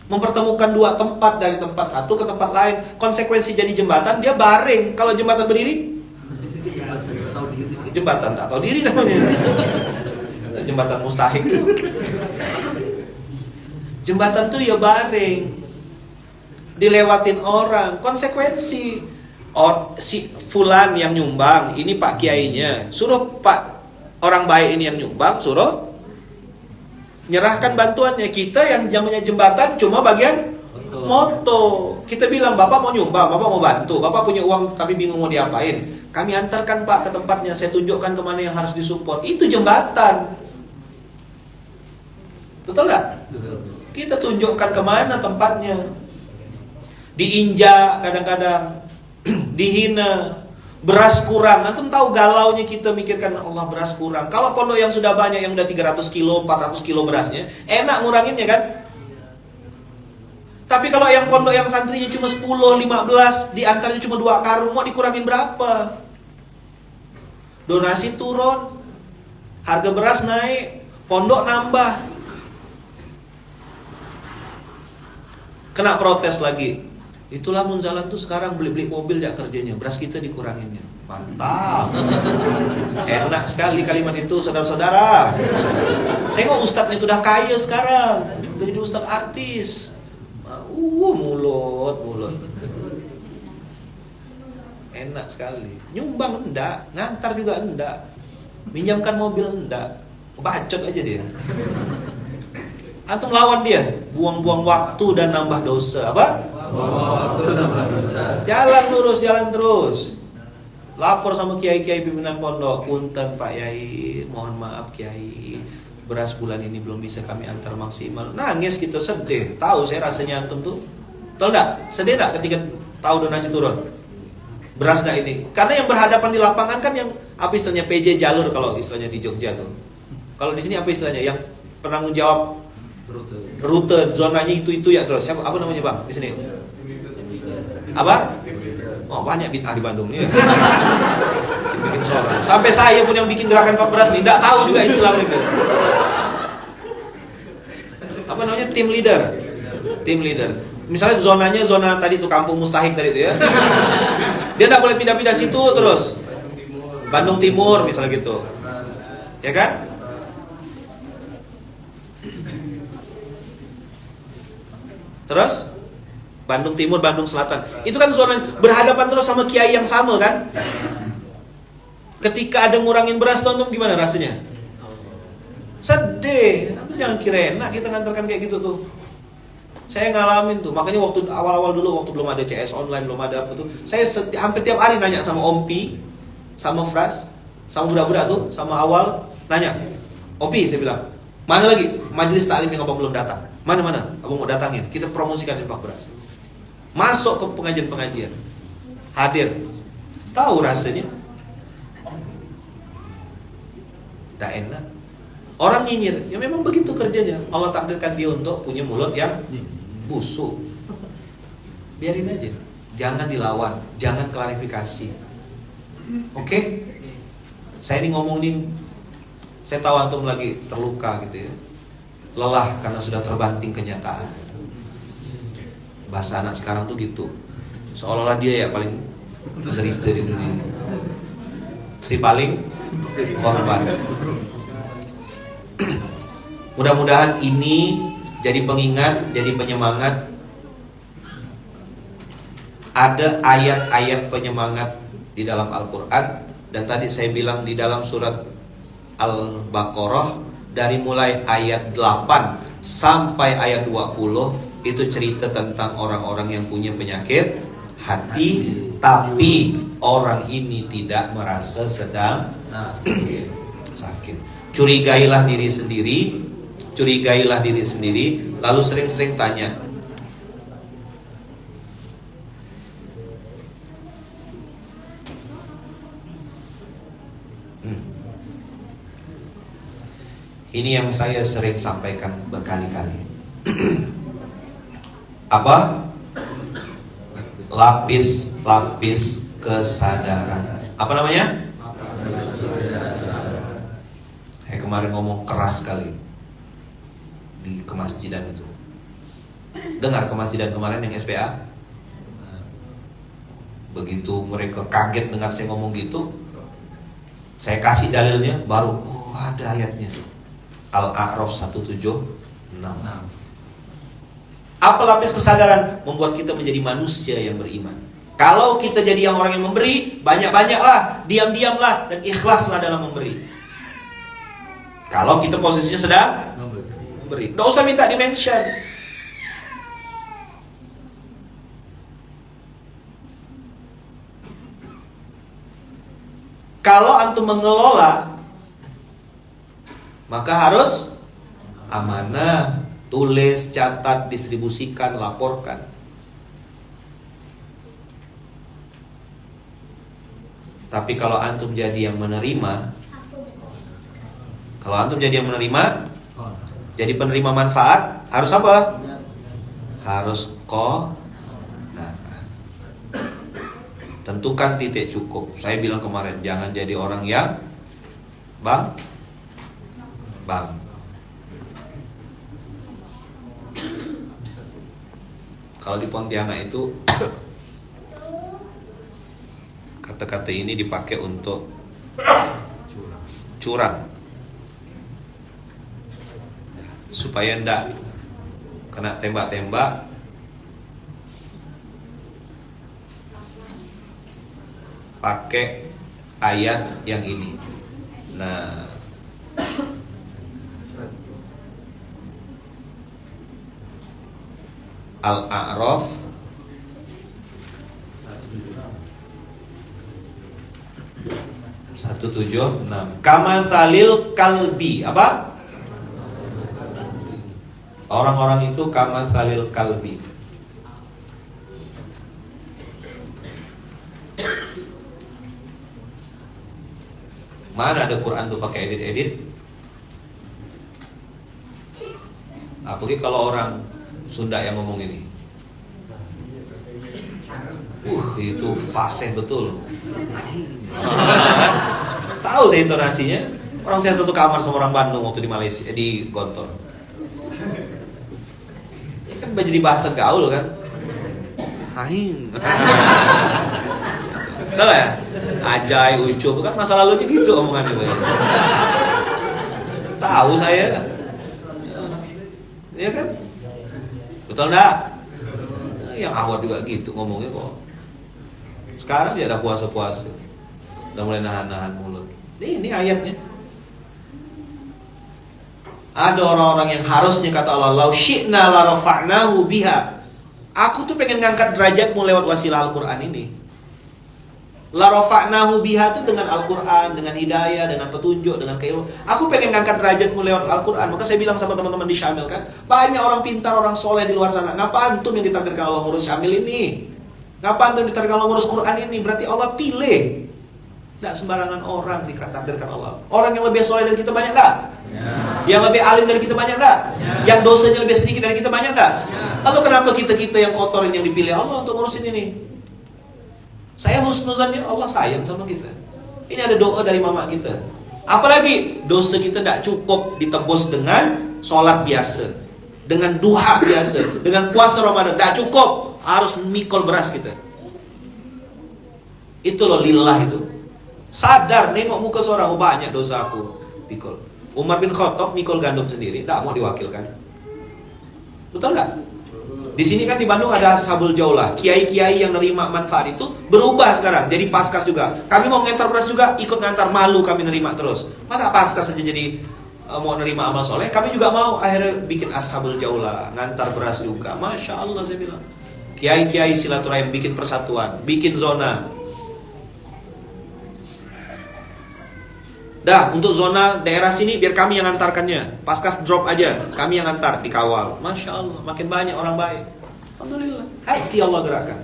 [SPEAKER 1] Mempertemukan dua tempat dari tempat satu ke tempat lain. Konsekuensi jadi jembatan, dia baring. Kalau jembatan berdiri, jembatan tak tahu diri namanya. Jembatan mustahik tuh. Jembatan tuh ya baring, dilewatin orang. Konsekuensi si fulan yang nyumbang, ini Pak Kiainya, suruh Pak orang baik ini yang nyumbang, suruh nyerahkan bantuannya. Kita yang namanya jembatan cuma bagian moto. Kita bilang Bapak mau nyumbang, Bapak mau bantu, Bapak punya uang tapi bingung mau diapain, kami antarkan Pak ke tempatnya, saya tunjukkan kemana yang harus disupport. Itu jembatan. Betul gak? Kita tunjukkan kemana tempatnya. Diinjak kadang-kadang, dihina, beras kurang. Antum tahu galaunya kita mikirkan Allah beras kurang. Kalau pondok yang sudah banyak, yang udah 300 kilo, 400 kilo berasnya, enak nguranginnya kan? Tapi kalau yang pondok yang santrinya cuma 10, 15, diantaranya cuma 2 karung, mau dikurangin berapa? Donasi turun, harga beras naik, pondok nambah. Kena protes lagi. Itulah Munzalan tuh sekarang beli-beli mobil ya kerjanya, beras kita dikuranginnya. Mantap. Enak sekali kalimat itu, saudara-saudara. Tengok ustadznya itu udah kaya sekarang, udah jadi ustadz artis. Mulut. Enak sekali. Nyumbang enggak, ngantar juga enggak. Minjamkan mobil enggak. Bacot aja dia. Antum lawan dia, buang-buang waktu dan nambah dosa. Apa? Jalan lurus, jalan terus. Lapor sama kiai-kiai pimpinan pondok, punten Pak Yai, mohon maaf Kiai, beras bulan ini belum bisa kami antar maksimal. Nangis kita, sedih. Tahu saya rasanya antum tuh. Tahu enggak? Sedih enggak ketika tahu donasi turun? Beras enggak ini? Karena yang berhadapan di lapangan kan yang apa istilahnya PJ jalur kalau istilahnya di Jogja tuh. Kalau di sini apa istilahnya? Yang penanggung jawab rute zonanya itu ya terus. Siapa apa namanya Bang di sini? Apa? Oh, banyak bid'ah di Bandung nih. Bikin soal. Sampai saya pun yang bikin gerakan Pak Beras nih enggak tahu juga istilah mereka. Apa namanya? Tim leader. Misalnya zonanya zona tadi itu Kampung Mustahik tadi itu ya. Dia enggak boleh pindah-pindah situ terus. Bandung Timur misalnya gitu. Ya kan? Terus Bandung Timur, Bandung Selatan. Itu kan zona berhadapan terus sama kiai yang sama kan? Ketika ada ngurangin beras tuh gimana rasanya? Sedih. Antum jangan kira enak kita ngantarkan kayak gitu tuh. Saya ngalamin tuh. Makanya waktu awal-awal dulu waktu belum ada CS online, belum ada apa tuh, saya hampir tiap hari nanya sama Ompi, sama Fras, sama budak-budak tuh, sama Awal nanya. Ompi saya bilang, mana lagi majelis taklim yang abang belum datang? Mana abang mau datangin? Kita promosikan infak beras. Masuk ke pengajian-pengajian, hadir, tahu rasanya, tak enak. Orang nyinyir, ya memang begitu kerjanya. Allah takdirkan dia untuk punya mulut yang busuk. Biarin aja, jangan dilawan, jangan klarifikasi. Oke? Saya ini ngomong nih, saya tahu antum lagi terluka gitu ya, lelah karena sudah terbanting kenyataan. Bahasa anak sekarang tuh gitu, seolah-olah dia ya paling menderita di dunia, si paling korban. Mudah-mudahan ini jadi pengingat, jadi penyemangat. Ada ayat-ayat penyemangat di dalam Al-Quran. Dan tadi saya bilang di dalam surat Al-Baqarah, dari mulai ayat 8 sampai ayat 20 itu cerita tentang orang-orang yang punya penyakit hati, tapi orang ini tidak merasa sedang sakit. Curigailah diri sendiri, lalu sering-sering tanya, ini yang saya sering sampaikan berkali-kali. Apa? Lapis-lapis kesadaran. Apa namanya? Saya kemarin ngomong keras sekali di kemasjidan itu. Dengar kemasjidan kemarin yang SPA? Begitu mereka kaget dengar saya ngomong gitu, saya kasih dalilnya, baru ada ayatnya. Al-A'raf 176. Apa lapis kesadaran? Membuat kita menjadi manusia yang beriman. Kalau kita jadi orang yang memberi, banyak-banyaklah, diam-diamlah, dan ikhlaslah dalam memberi. Kalau kita posisinya sedang memberi, nggak usah minta dimention. Kalau antum mengelola, maka harus amanah. Tulis, catat, distribusikan, laporkan. Tapi kalau antum jadi yang menerima, jadi penerima manfaat, harus apa? Harus tentukan titik cukup. Saya bilang kemarin, jangan jadi orang yang bang. Kalau di Pontianak itu kata-kata ini dipakai untuk curang, supaya ndak kena tembak-tembak. Pakai ayat yang ini. Nah, Al-A'raf 176. Kamatsalil kalbi. Apa? Orang-orang itu kamatsalil kalbi. Mana ada Quran tuh pakai edit-edit? Apalagi kalau orang Sunda yang ngomong ini. Itu fasih betul. Tahu saya intonasinya. Orang saya satu kamar sama orang Bandung waktu di Malaysia, di Gontor. Ya kan jadi bahasa gaul kan. Haing. Betul ya? Ajay, ucup, kan masa lalunya gitu omongan itu ya. Tahu saya. Ya kan? Betul enggak? Yang awal juga gitu ngomongnya kok. Sekarang dia ada puasa-puasa, udah mulai nahan-nahan mulut. Ini ayatnya. Ada orang-orang yang harusnya kata Allah, "Lau syi'na la rafa'nahu biha." Aku tuh pengen ngangkat derajatmu lewat wasilah Al-Qur'an ini. La rafa'nahu biha itu dengan Al-Qur'an, dengan hidayah, dengan petunjuk, dengan keilmuan. Aku pengen ngangkat derajatmu lewat Al-Qur'an. Maka saya bilang sama teman-teman di Syamil kan, banyak orang pintar, orang soleh di luar sana. Ngapa antum yang ditakdirkan Allah ngurus Syamil ini? Ngapa antum ditakdirkan Allah ngurus Quran ini? Berarti Allah pilih. Tidak sembarangan orang ditakdirkan Allah. Orang yang lebih soleh dari kita banyak tak? Ya. Yang lebih alim dari kita banyak tak? Ya. Yang dosanya lebih sedikit dari kita banyak tak? Ya. Lalu kenapa kita yang kotor yang dipilih Allah untuk ngurusin ini? Saya husnuzannya Allah sayang sama kita. Ini ada doa dari mama kita. Apalagi dosa kita tidak cukup ditebus dengan sholat biasa, dengan duha biasa, dengan puasa Ramadan. Tidak cukup, harus mikul beras kita. Itu loh lillah itu. Sadar nengok muka seorang, banyak dosa aku, pikul. Umar bin Khattab mikul gandum sendiri, tidak mau diwakilkan. Betul nggak? Di sini kan di Bandung ada Ashabul Jaulah, kiai-kiai yang nerima manfaat itu berubah sekarang jadi paskas juga. Kami mau ngantar beras juga, ikut ngantar, malu kami nerima terus. Masa paskas saja jadi mau nerima amal soleh? Kami juga mau, akhirnya bikin Ashabul Jaulah, ngantar beras juga. Masya Allah saya bilang. Kiai-kiai silaturahim, bikin persatuan, bikin zona. Dah, untuk zona daerah sini biar kami yang antarkannya. Paskas drop aja, kami yang antar, dikawal. Masya Allah, makin banyak orang baik. Alhamdulillah, hati Allah gerakkan.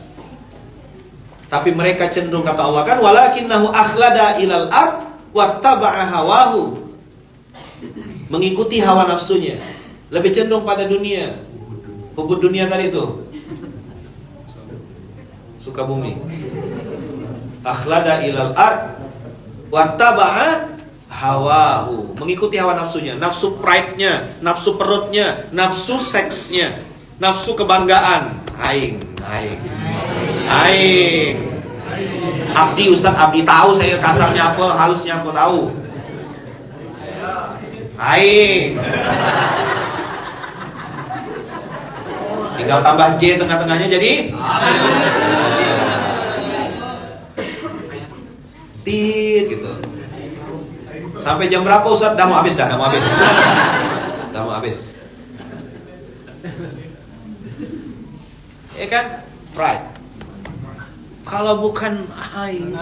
[SPEAKER 1] Tapi mereka cenderung, kata Allah kan, walakinnahu akhlada ilal ard wattaba'a hawahu. Mengikuti hawa nafsunya, lebih cenderung pada dunia. Hubud dunia tadi itu, suka bumi. Akhlada ilal ard wattaba'a hawahu, mengikuti hawa nafsunya, nafsu pride-nya, nafsu perutnya, nafsu seksnya, nafsu kebanggaan. Aing. Abdi, Ustaz Abdi tahu saya kasarnya apa, halusnya apa tahu. Aing. Tinggal tambah J tengah-tengahnya jadi tit gitu. Sampai jam berapa Ustaz? Dah mau habis. Dah mau habis. Ya kan? Pride. Kalau bukan aing.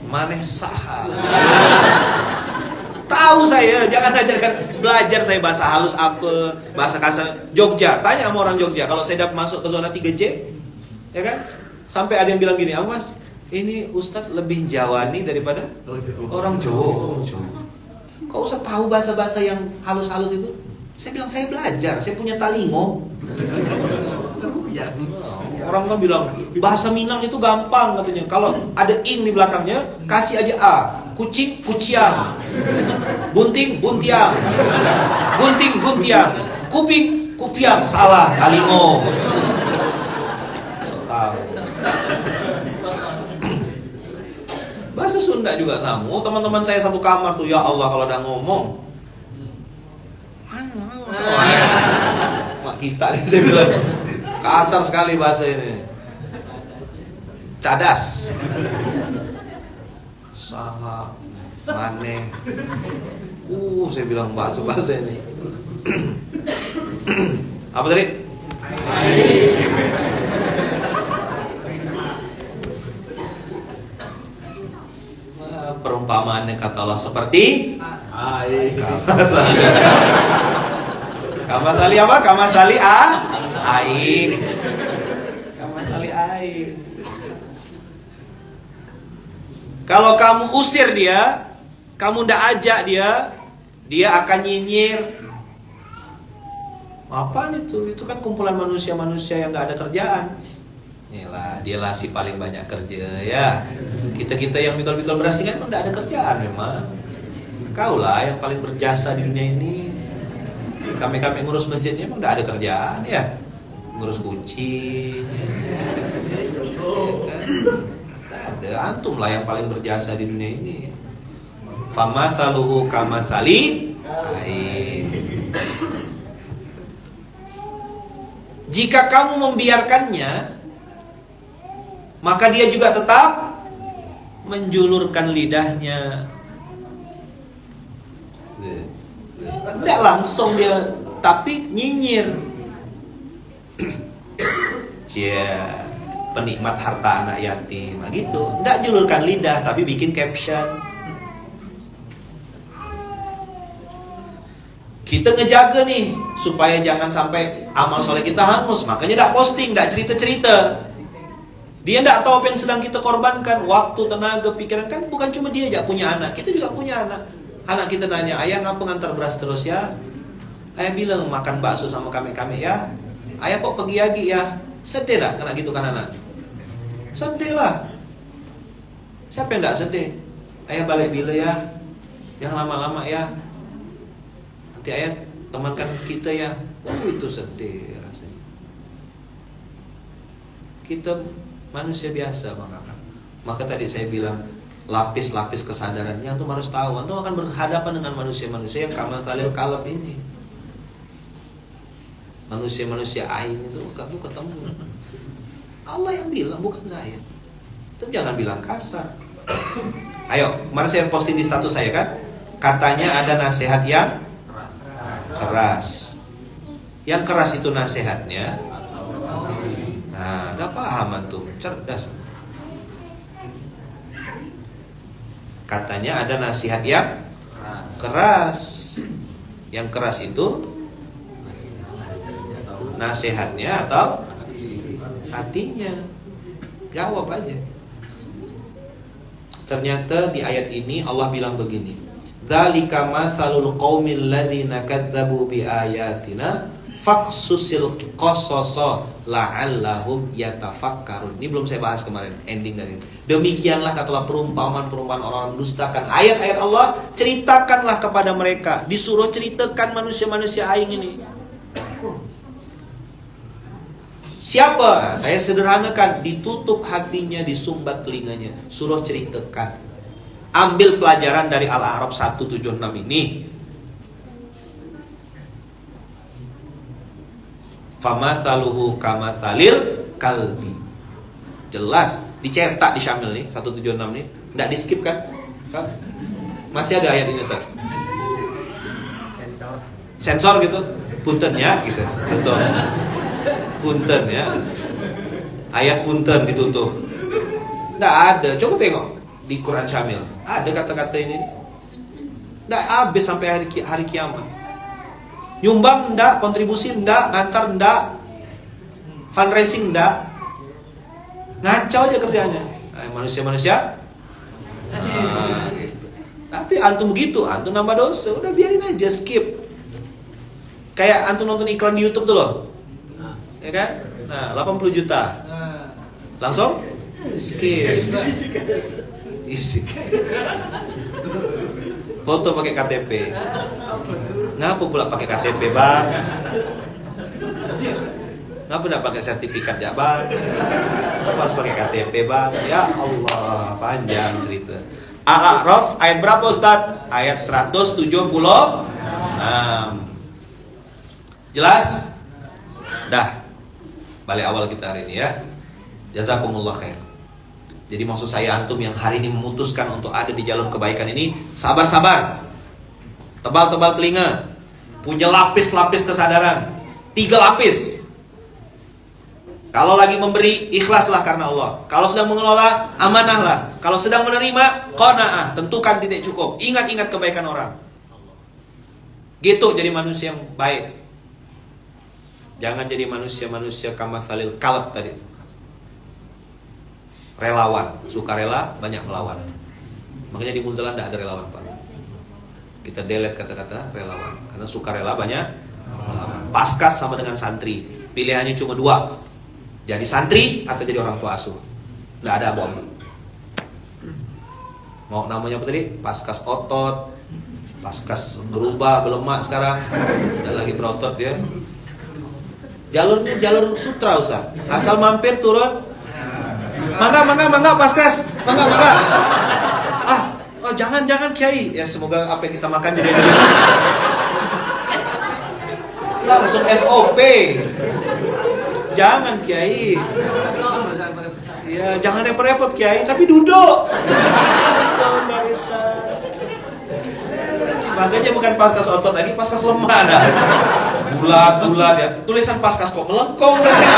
[SPEAKER 1] Maneh saha. Tahu saya, jangan ajarkan. Belajar saya bahasa halus apa, bahasa kasar Jogja. Tanya sama orang Jogja, kalau saya dapat masuk ke zona 3J, ya kan? Sampai ada yang bilang gini, "Ah Mas, ini Ustadz lebih Jawani daripada orang Jawa. Kok Ustadz tahu bahasa-bahasa yang halus-halus itu?" Saya bilang, saya belajar, saya punya talingo. Orang kan bilang, bahasa Minang itu gampang katanya. Kalau ada ing di belakangnya, kasih aja A. Kucing, kuciang. Bunting, buntiang. Gunting, guntiang. Kuping, kupiang. Salah, talingo. So tahu. Bahasa Sunda juga sama. Oh, teman-teman saya satu kamar tuh, ya Allah kalau udah ngomong. Mak kita nih, saya bilang kasar sekali bahasa ini. Cadas. Saha, maneh. Saya bilang bahasa ini. Apa tadi? Perumpamaannya kata Allah seperti Kamasali apa? Kamasali air. Kamasali air. Kalau kamu usir dia, kamu ndak ajak dia akan nyinyir. Apaan itu? Itu kan kumpulan manusia-manusia yang nggak ada kerjaan. Inilah, dialah si paling banyak kerja ya. Kita yang mikul-mikul beras kan nggak ada kerjaan memang. Kaulah yang paling berjasa di dunia ini. Kami ngurus masjidnya emang nggak ada kerjaan ya. Ngurus kucing. Ya kan? Ada, antum lah yang paling berjasa di dunia ini. Famathaluhu kamathali ain. Jika kamu membiarkannya, maka dia juga tetap menjulurkan lidahnya. Tidak langsung dia, tapi nyinyir. Cia, penikmat harta anak yatim, gitu. Tidak julurkan lidah, tapi bikin caption. Kita ngejaga nih supaya jangan sampai amal soleh kita hangus. Makanya tidak posting, tidak cerita-cerita. Dia tidak tahu apa yang sedang kita korbankan. Waktu, tenaga, pikiran. Kan bukan cuma dia aja punya anak, kita juga punya anak. Anak kita nanya, ayah ngapa ngantar beras terus ya? Ayah bilang makan bakso sama kami ya. Ayah kok pergi lagi ya? Sedih lah kena gitu kan anak. Sedih lah. Siapa yang tidak sedih? Ayah balik bila ya. Jangan lama-lama ya. Nanti ayah temankan kita ya. Itu sedih rasanya. Kita manusia biasa maka tadi saya bilang, lapis-lapis kesadarannya. Antum harus tahu, antum akan berhadapan dengan manusia-manusia yang kamatsalil kalb ini. Manusia-manusia ain itu kamu ketemu. Allah yang bilang, bukan saya. Itu jangan bilang kasar. Ayo, kemarin saya posting di status saya kan, katanya ada nasihat yang keras. Yang keras itu nasihatnya. Nah, udah paham antum, cerdas. Katanya ada nasihat yang keras. Yang keras itu nasihatnya atau hatinya? Jawab aja. Ternyata di ayat ini Allah bilang begini, dzalika matsalul qaumil ladzina kadzdzabu biayatina faqsusil qasasa la'allahum yatafakkarun. Ini belum saya bahas kemarin, ending dari itu. Demikianlah katalah perumpamaan-perumpamaan orang mendustakan ayat-ayat Allah, ceritakanlah kepada mereka. Disuruh ceritakan manusia-manusia aing ini. Siapa? Saya sederhanakan, ditutup hatinya, disumbat telinganya, suruh ceritakan. Ambil pelajaran dari Al-A'raf 176 ini. Famathaluhu kamathalil kalbi. Jelas, dicetak di Syamil nih 176 nih. Enggak di skip kan? Masih ada ayat ini, Ustaz. Sensor gitu. Punten ya gitu. Tutup. Punten ya. Ayat punten ditutup. Enggak ada. Coba tengok di Quran Syamil. Ada kata-kata ini. Enggak habis sampai hari kiamat. Nyumbang enggak, kontribusi enggak, ngantar enggak, fundraising enggak. Ngacau aja kerjanya. Manusia-manusia. Gitu. Tapi antum begitu, antum nambah dosa, udah biarin aja, skip. Kayak antum nonton iklan di YouTube tuh loh. Ya kan? Nah, 80 juta. Langsung skip. Isi. Foto pakai KTP. Ngapa pula pakai KTP, Bang? Ngapa enggak pakai sertifikat ya, Bang? Ngapa harus pakai KTP, Bang? Ya Allah, panjang cerita. Al-A'raf ayat berapa, Ustaz? Ayat 176. Jelas? Dah. Balik awal kita hari ini ya. Jazakumullah khair. Jadi maksud saya antum yang hari ini memutuskan untuk ada di jalur kebaikan ini, sabar-sabar. Tebal-tebal telinga. Punya lapis-lapis kesadaran. 3 lapis. Kalau lagi memberi, ikhlaslah karena Allah. Kalau sedang mengelola, amanahlah. Kalau sedang menerima, qanaah. Tentukan titik cukup. Ingat-ingat kebaikan orang. Gitu jadi manusia yang baik. Jangan jadi manusia-manusia kamatsalil kalb tadi. Relawan, sukarela, banyak melawan. Makanya di Munzalan tidak ada relawan, Pak. Kita delete kata-kata relawan, karena sukarela banyak melawan. Paskas sama dengan santri, pilihannya cuma 2. Jadi santri atau jadi orang tua asuh. Tidak ada bom. Mau namanya apa tadi? Paskas otot, paskas berubah, belemak sekarang. Dan lagi berotot dia. Jalurnya jalur sutra, Ustaz. Asal mampir turun. Mangga paskas. Mangga. Oh jangan Kiai. Ya semoga apa yang kita makan jadi langsung SOP. Jangan Kiai. Ya jangan repot-repot Kiai, tapi duduk. Makanya bukan paskas otot lagi, paskas lemah dah. Bulat ya. Tulisan paskas kok melengkung saja.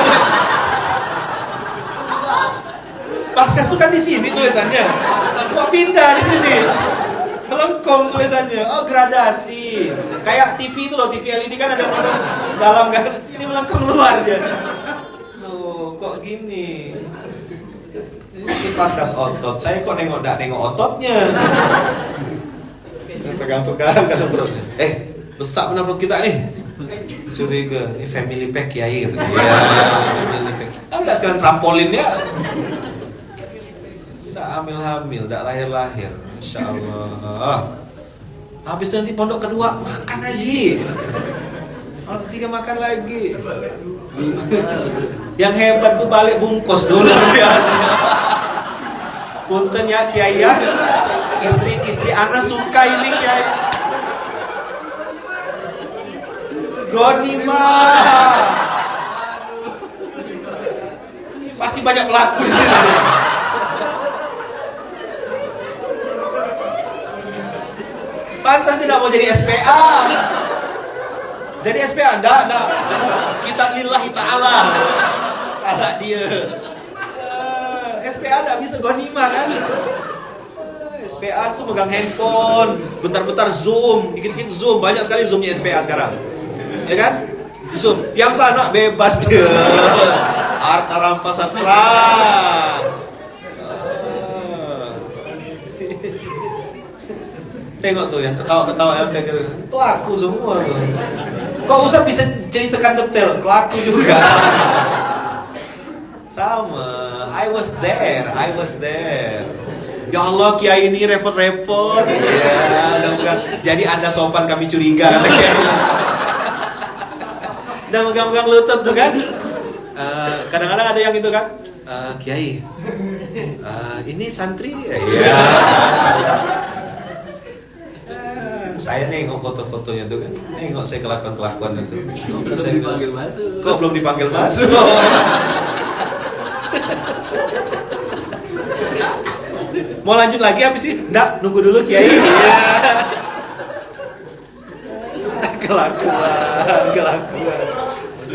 [SPEAKER 1] Paskas itu kan di sini tulisannya. Kok pindah di sini? Melengkung tulisannya. Oh, gradasi. Kayak TV itu loh, TV LED kan ada melengkung dalam kan. Ini melengkung luar dia. Loh, kok gini? Ini paskas otot. Saya kok nengok ototnya. Pegang-pegang kan perutnya. Besar benar perut kita nih. Curiga, ini family pack Kiai gitu. Ya, family pack. Enggak sekalian trampolin ya. Enggak hamil-hamil, enggak lahir-lahir. Insyaallah. Habis nanti pondok kedua makan lagi. Pondok 3 makan lagi. Yang hebat tuh balik bungkus dulu biasa. Punten ya Kiai ya. Istri anak suka ini Kiai. Ghanimah. Pasti banyak pelaku di sini. Pantas tidak mau jadi SPA. Jadi SPA enggak. Kita lillahi ta'ala. Kata dia. SPA enggak bisa ghanimah kan? SPA tuh megang handphone, bentar-bentar zoom, dikit-dikit zoom, banyak sekali zoomnya SPA sekarang. Ya kan? Zoom. Yang sana bebas dia. Harta rampasan perang. Tengok tuh yang ketawa-ketawa yang kayak gitu. Pelaku semua tuh. Kok usah bisa ceritakan detail, pelaku juga. Sama, I was there. Ya Allah, Kiai ini repot-repot. Ya, udah. Jadi Anda sopan, kami curiga. Udah megang-megang lutut tuh kan. Kadang-kadang ada yang itu kan. Kiai, ini santri ya. Saya nengok foto-fotonya tuh kan, nengok saya kelakuan itu. Saya
[SPEAKER 2] dipanggil masuk.
[SPEAKER 1] Kok belum dipanggil masuk? Mau lanjut lagi apa sih? Nggak, nunggu dulu Kiai. Iya. Kelakuan.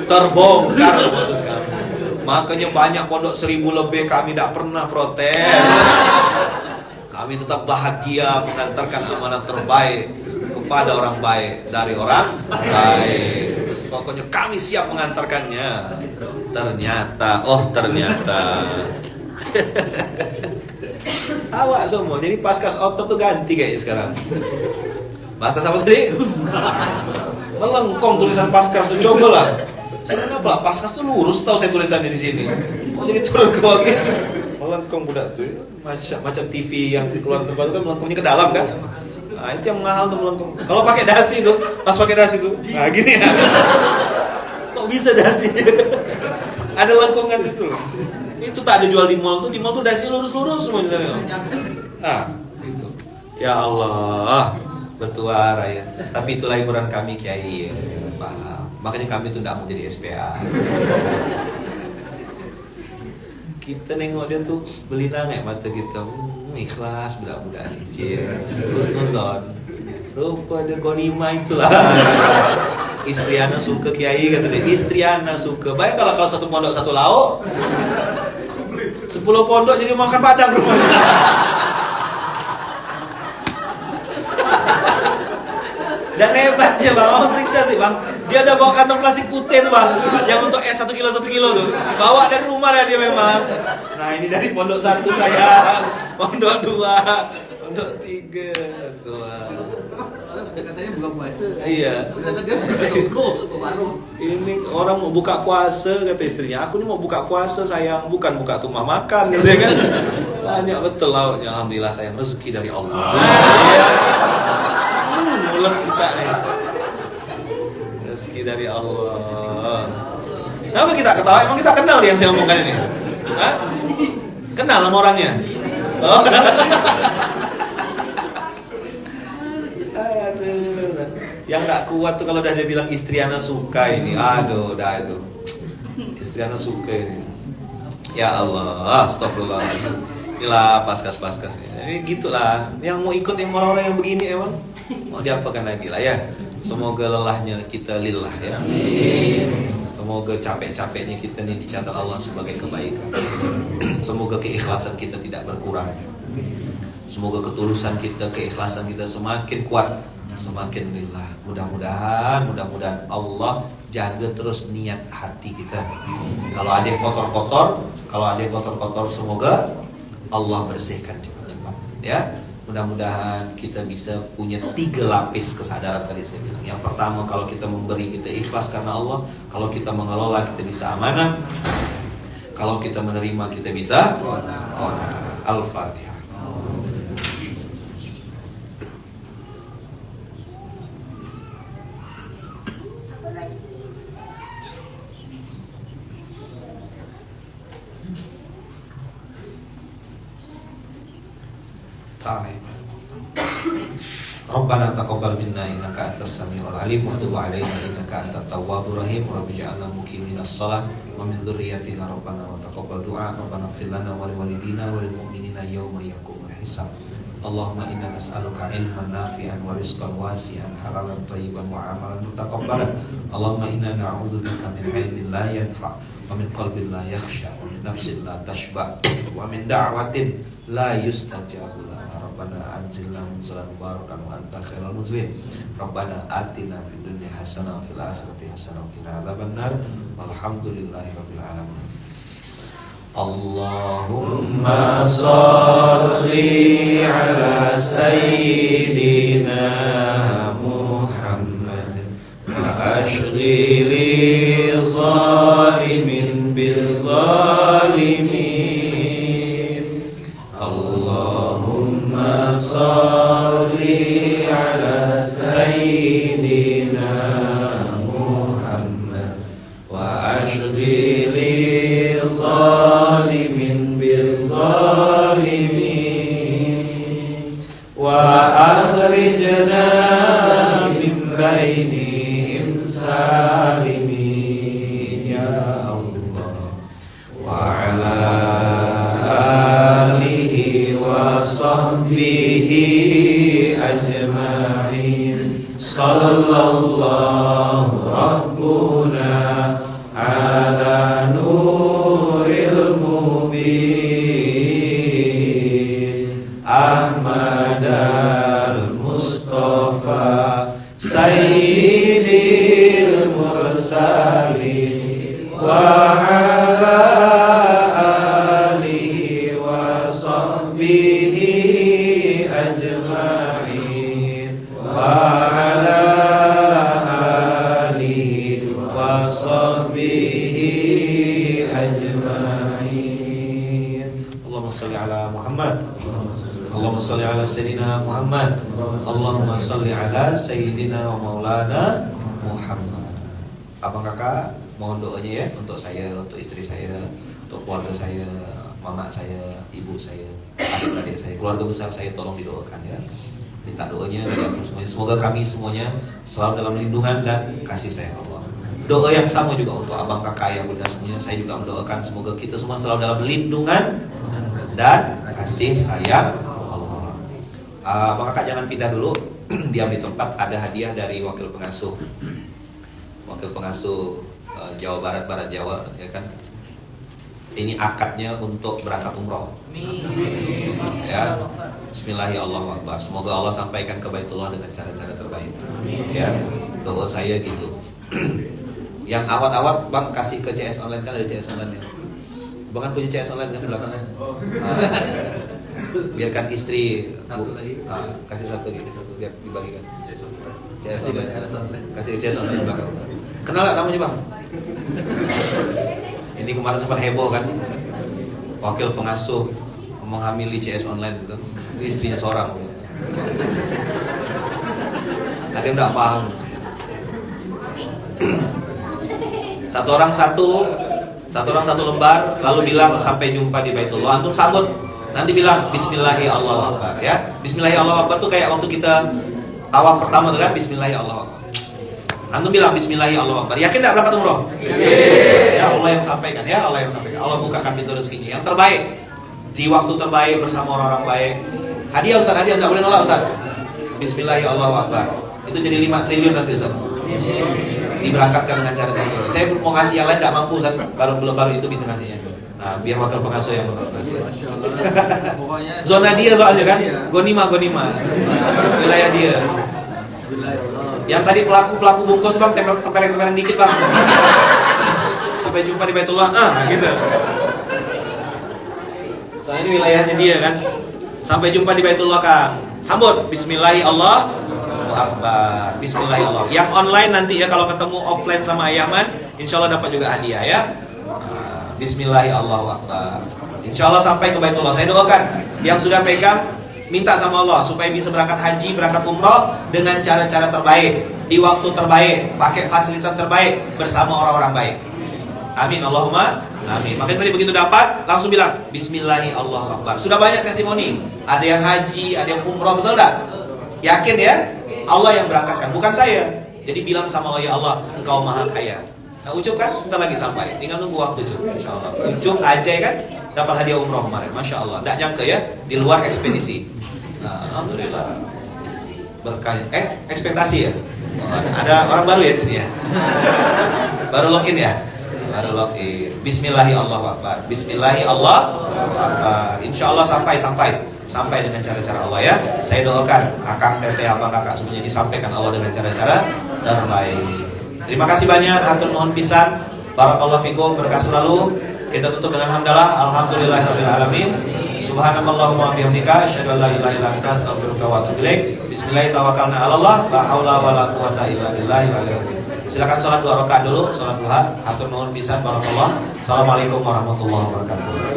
[SPEAKER 1] Terbongkar putus kami. Makanya banyak pondok 1000 lebih kami tidak pernah protes. Kami tetap bahagia mengantarkan amanat terbaik kepada orang baik dari orang baik. Terus pokoknya kami siap mengantarkannya. Ternyata. Awak semua, jadi paskas otot tuh ganti kayaknya sekarang. Paskas apa tadi? Melengkong tulisan paskas tuh, cobalah. Saya kenapa? Paskas tuh lurus, tahu saya tulisannya di sini. Kok jadi turun ke bawah gitu? Melengkong budak tuh, macam TV yang keluar terbaru kan melengkongnya ke dalam kan? Nah itu yang mahal tuh melengkong. Kalau pakai dasi tuh, pas pakai dasi tuh, nah gini ya. Kok bisa dasi? Ada lengkongan itu. Itu tak ada jual di mall tuh dasi lurus-lurus semua misalnya. Nah, gitu. Ya Allah, bertuara ya. Tapi itulah hiburan kami Kiai, ya. Paham. Makanya kami tuh tidak mau jadi SPA. Kita nengok dia tuh beli nangek mata kita, ikhlas budak-budak ini, husnuzon. Rupa ada ghanimah itulah. Istri ana suka Kiai kata dia. Istri ana suka. Baik kalau kau satu pondok satu lauk. 10 pondok jadi makan padang rumahnya. Dan hebatnya bang, periksa tuh bang, dia ada bawa kantong plastik putih tuh bang, yang untuk es 1 kilo tuh, bawa dari rumah dia memang. Nah ini dari pondok 1 sayang, pondok 2, pondok 3 tuh.
[SPEAKER 2] Katanya buka puasa.
[SPEAKER 1] Iya.
[SPEAKER 2] Ternyata dia buka toko warung.
[SPEAKER 1] Ini orang mau buka puasa kata istrinya. Aku ini mau buka puasa sayang, bukan buka rumah makan gitu kan. Banyak betul lauknya. Alhamdulillah sayang, rezeki dari Allah. Mulut kita nih. Rezeki dari Allah. Kenapa kita ketawa? Emang kita kenal yang saya omongkan ini? Hah? Kenal sama orangnya? Oh. Yang gak kuat tuh kalau udah dia bilang istri anak suka ini. Aduh, dah itu. Istri anak suka ini. Ya Allah, astagfirullah. Inilah paskas-paskas. Jadi gitulah. Yang mau ikut yang orang-orang yang begini emang mau diapakan lagi lah ya. Semoga lelahnya kita lillah ya. Semoga capek-capeknya kita ini dicatat Allah sebagai kebaikan. Semoga keikhlasan kita tidak berkurang. Semoga ketulusan kita, keikhlasan kita semakin kuat, semakin lillah. Mudah-mudahan Allah jaga terus niat hati kita. Kalau ada yang kotor-kotor, semoga Allah bersihkan cepat-cepat. Ya, mudah-mudahan kita bisa punya 3 lapis kesadaran tadi saya bilang. Yang pertama, kalau kita memberi kita ikhlas karena Allah. Kalau kita mengelola kita bisa amanah. Kalau kita menerima kita bisa qanaah. Al-Fatihah. Ta'ala. Rabbana taqabbal minna innaka antas samiul alim wa tub 'alaina innaka antat tawwabur rahim. Rabbi ij'alna muqiminas shalah wa min dzurriyyatina rabbana wa taqabbal du'a. Rabbana ighfir lana wa liwalidina wa lil mu'minina yawma yaqumul hisab. Allahumma inna nas'aluka ilman nafi'an wa rizqan wasi'an halalan thayyiban wa amalan mutaqabbalan. Allahumma inna na'udzubika min ilmin la yanfa' wa min qalbin la yakhsha wa min nafsin la tashba' wa min da'watin la yustajabu laha. Rabbana anzilna munzalan mubarakan wa anta khairul munzilin. Rabbana atina fid dunya hasanah wa fil akhirati hasanah wa qina adzabannar. Walhamdulillahi rabbil alamin. Allahumma shalli ala sayyidina Muhammad wa ashghili zalimin bizzalimin. Allahumma shalli ala sayyidina Muhammad wa ashghili zalimin bizzalimin wa akhrijna min bainihim salimin ya Allah wa ala alihi wa sahbihi ajma'in. Sallallahu rabbuna ala nuril mubin Ahmad al-Mustafa sayyidil mursalin wa ala alihi wa sahbihi ajma'in wa ala alihi wa sahbihi ajma'in. Allahumma shalli ala Muhammad. Allahumma shalli ala sayyidina Muhammad. Allahumma shalli ala sayyidina wa maulana Muhammad. Abang kakak mohon doanya ya untuk saya, untuk istri saya, untuk keluarga saya, mama saya, ibu saya, adik-adik saya, keluarga besar saya, tolong didoakan ya. Minta doanya dari aku semuanya. Semoga kami semuanya selalu dalam lindungan dan kasih sayang Allah. Doa yang sama juga untuk abang kakak ayah bunda semuanya. Saya juga mendoakan semoga kita semua selalu dalam lindungan dan kasih sayang Allah. Abang kakak jangan pindah dulu. Diam di tempat, ada hadiah dari wakil pengasuh Jawa Barat, Barat Jawa ya kan. Ini akadnya untuk berangkat umroh. Ya, Bismillahirrahmanirrahim. Semoga Allah sampaikan ke Baitullah dengan cara-cara terbaik. Ya, doa saya gitu. Yang awat-awat bang kasih ke CS online, kan ada CS online ya. Bang kan punya CS online kan belakang. Biarkan istri kasih satu lagi, biar dibagikan. CS online. Kasih CS online belakang. Kenal gak namanya bang? Ini kemarin sempat heboh kan, wakil pengasuh menghamili CS online gitu. Istrinya seorang. Ada yang gak paham. Satu orang satu lembar, lalu bilang sampai jumpa di Baitullah. Antum sambut, nanti bilang Bismillahirrahmanirrahim ya. Bismillahirrahmanirrahim tuh kayak waktu kita tawaf pertama tuh kan, Bismillahirrahmanirrahim. Antum bilang Bismillahirrahmanirrahim. Yakin tidak berangkat umroh? Ya Allah yang sampaikan, ya Allah yang sampaikan. Allah bukakan pintu rezekinya yang terbaik, di waktu terbaik bersama orang-orang baik. Hadiah Ustaz, hadiah nggak boleh nolak Ustaz. Bismillahirrahmanirrahim. Itu jadi 5 triliun nanti Ustaz. Diberangkatkan dengan cara terbaik. Saya mau ngasih yang lain nggak mampu Ustaz. Baru itu bisa ngasihnya. Nah, biar wakil pengasuh yang ngasih. Zona dia soalnya kan, gonima. Wilayah dia. Yang tadi pelaku bungkus bang, tempeleng dikit bang. Sampai jumpa di Baitullah, gitu. Soalnya ini wilayahnya dia kan. Sampai jumpa di Baitullah kang. Sambut, Bismillahirrahmanirrahim. Bismillahirrahmanirrahim. Yang online nanti ya kalau ketemu offline sama Ayaman, insya Allah dapat juga hadiah ya. Bismillahirrahmanirrahim. Insya Allah sampai ke Baitullah. Saya doakan yang sudah pegang, minta sama Allah supaya bisa berangkat haji, berangkat umroh dengan cara-cara terbaik, di waktu terbaik, pakai fasilitas terbaik bersama orang-orang baik. Amin, Allahumma amin. Makanya tadi begitu dapat langsung bilang Bismillahi Allahu Akbar. Sudah banyak testimoni. Ada yang haji, ada yang umroh, betul tak? Yakin ya? Allah yang berangkatkan, bukan saya. Jadi bilang sama Allah, ya Allah, Engkau maha kaya. Nah, Ucup kan bentar lagi sampai, tinggal nunggu waktu Ucup, insya Allah. Ucup aja kan dapat hadiah umroh kemarin, masya Allah. Tidak nyangka ya, di luar ekspedisi. Nah, alhamdulillah. Berkah. Ekspektasi ya. Ada orang baru ya di sini ya. Baru login ya. Baru login. Bismillahirrahmanirrahim. Bismillahirrahmanirrahim. Insya Allah sampai dengan cara-cara Allah ya. Saya doakan akang, teteh, abang, kakak semuanya disampaikan Allah dengan cara-cara terbaik. Terima kasih banyak, hatur nuhun pisan. Barakallahu fikum, berkah selalu. Kita tutup dengan hamdalah. Alhamdulillahirabbil alamin. Subhanakallahumma wa bihamdika asyhadu an la ilaha illa anta astaghfiruka wa atubu ilaik. Bismillah tawakkalna 'alallah, la haula wala quwata illa billah. Silakan salat 2 rakaat dulu, salat duha. Hatur nuhun pisan barakallah. Assalamualaikum warahmatullahi wabarakatuh.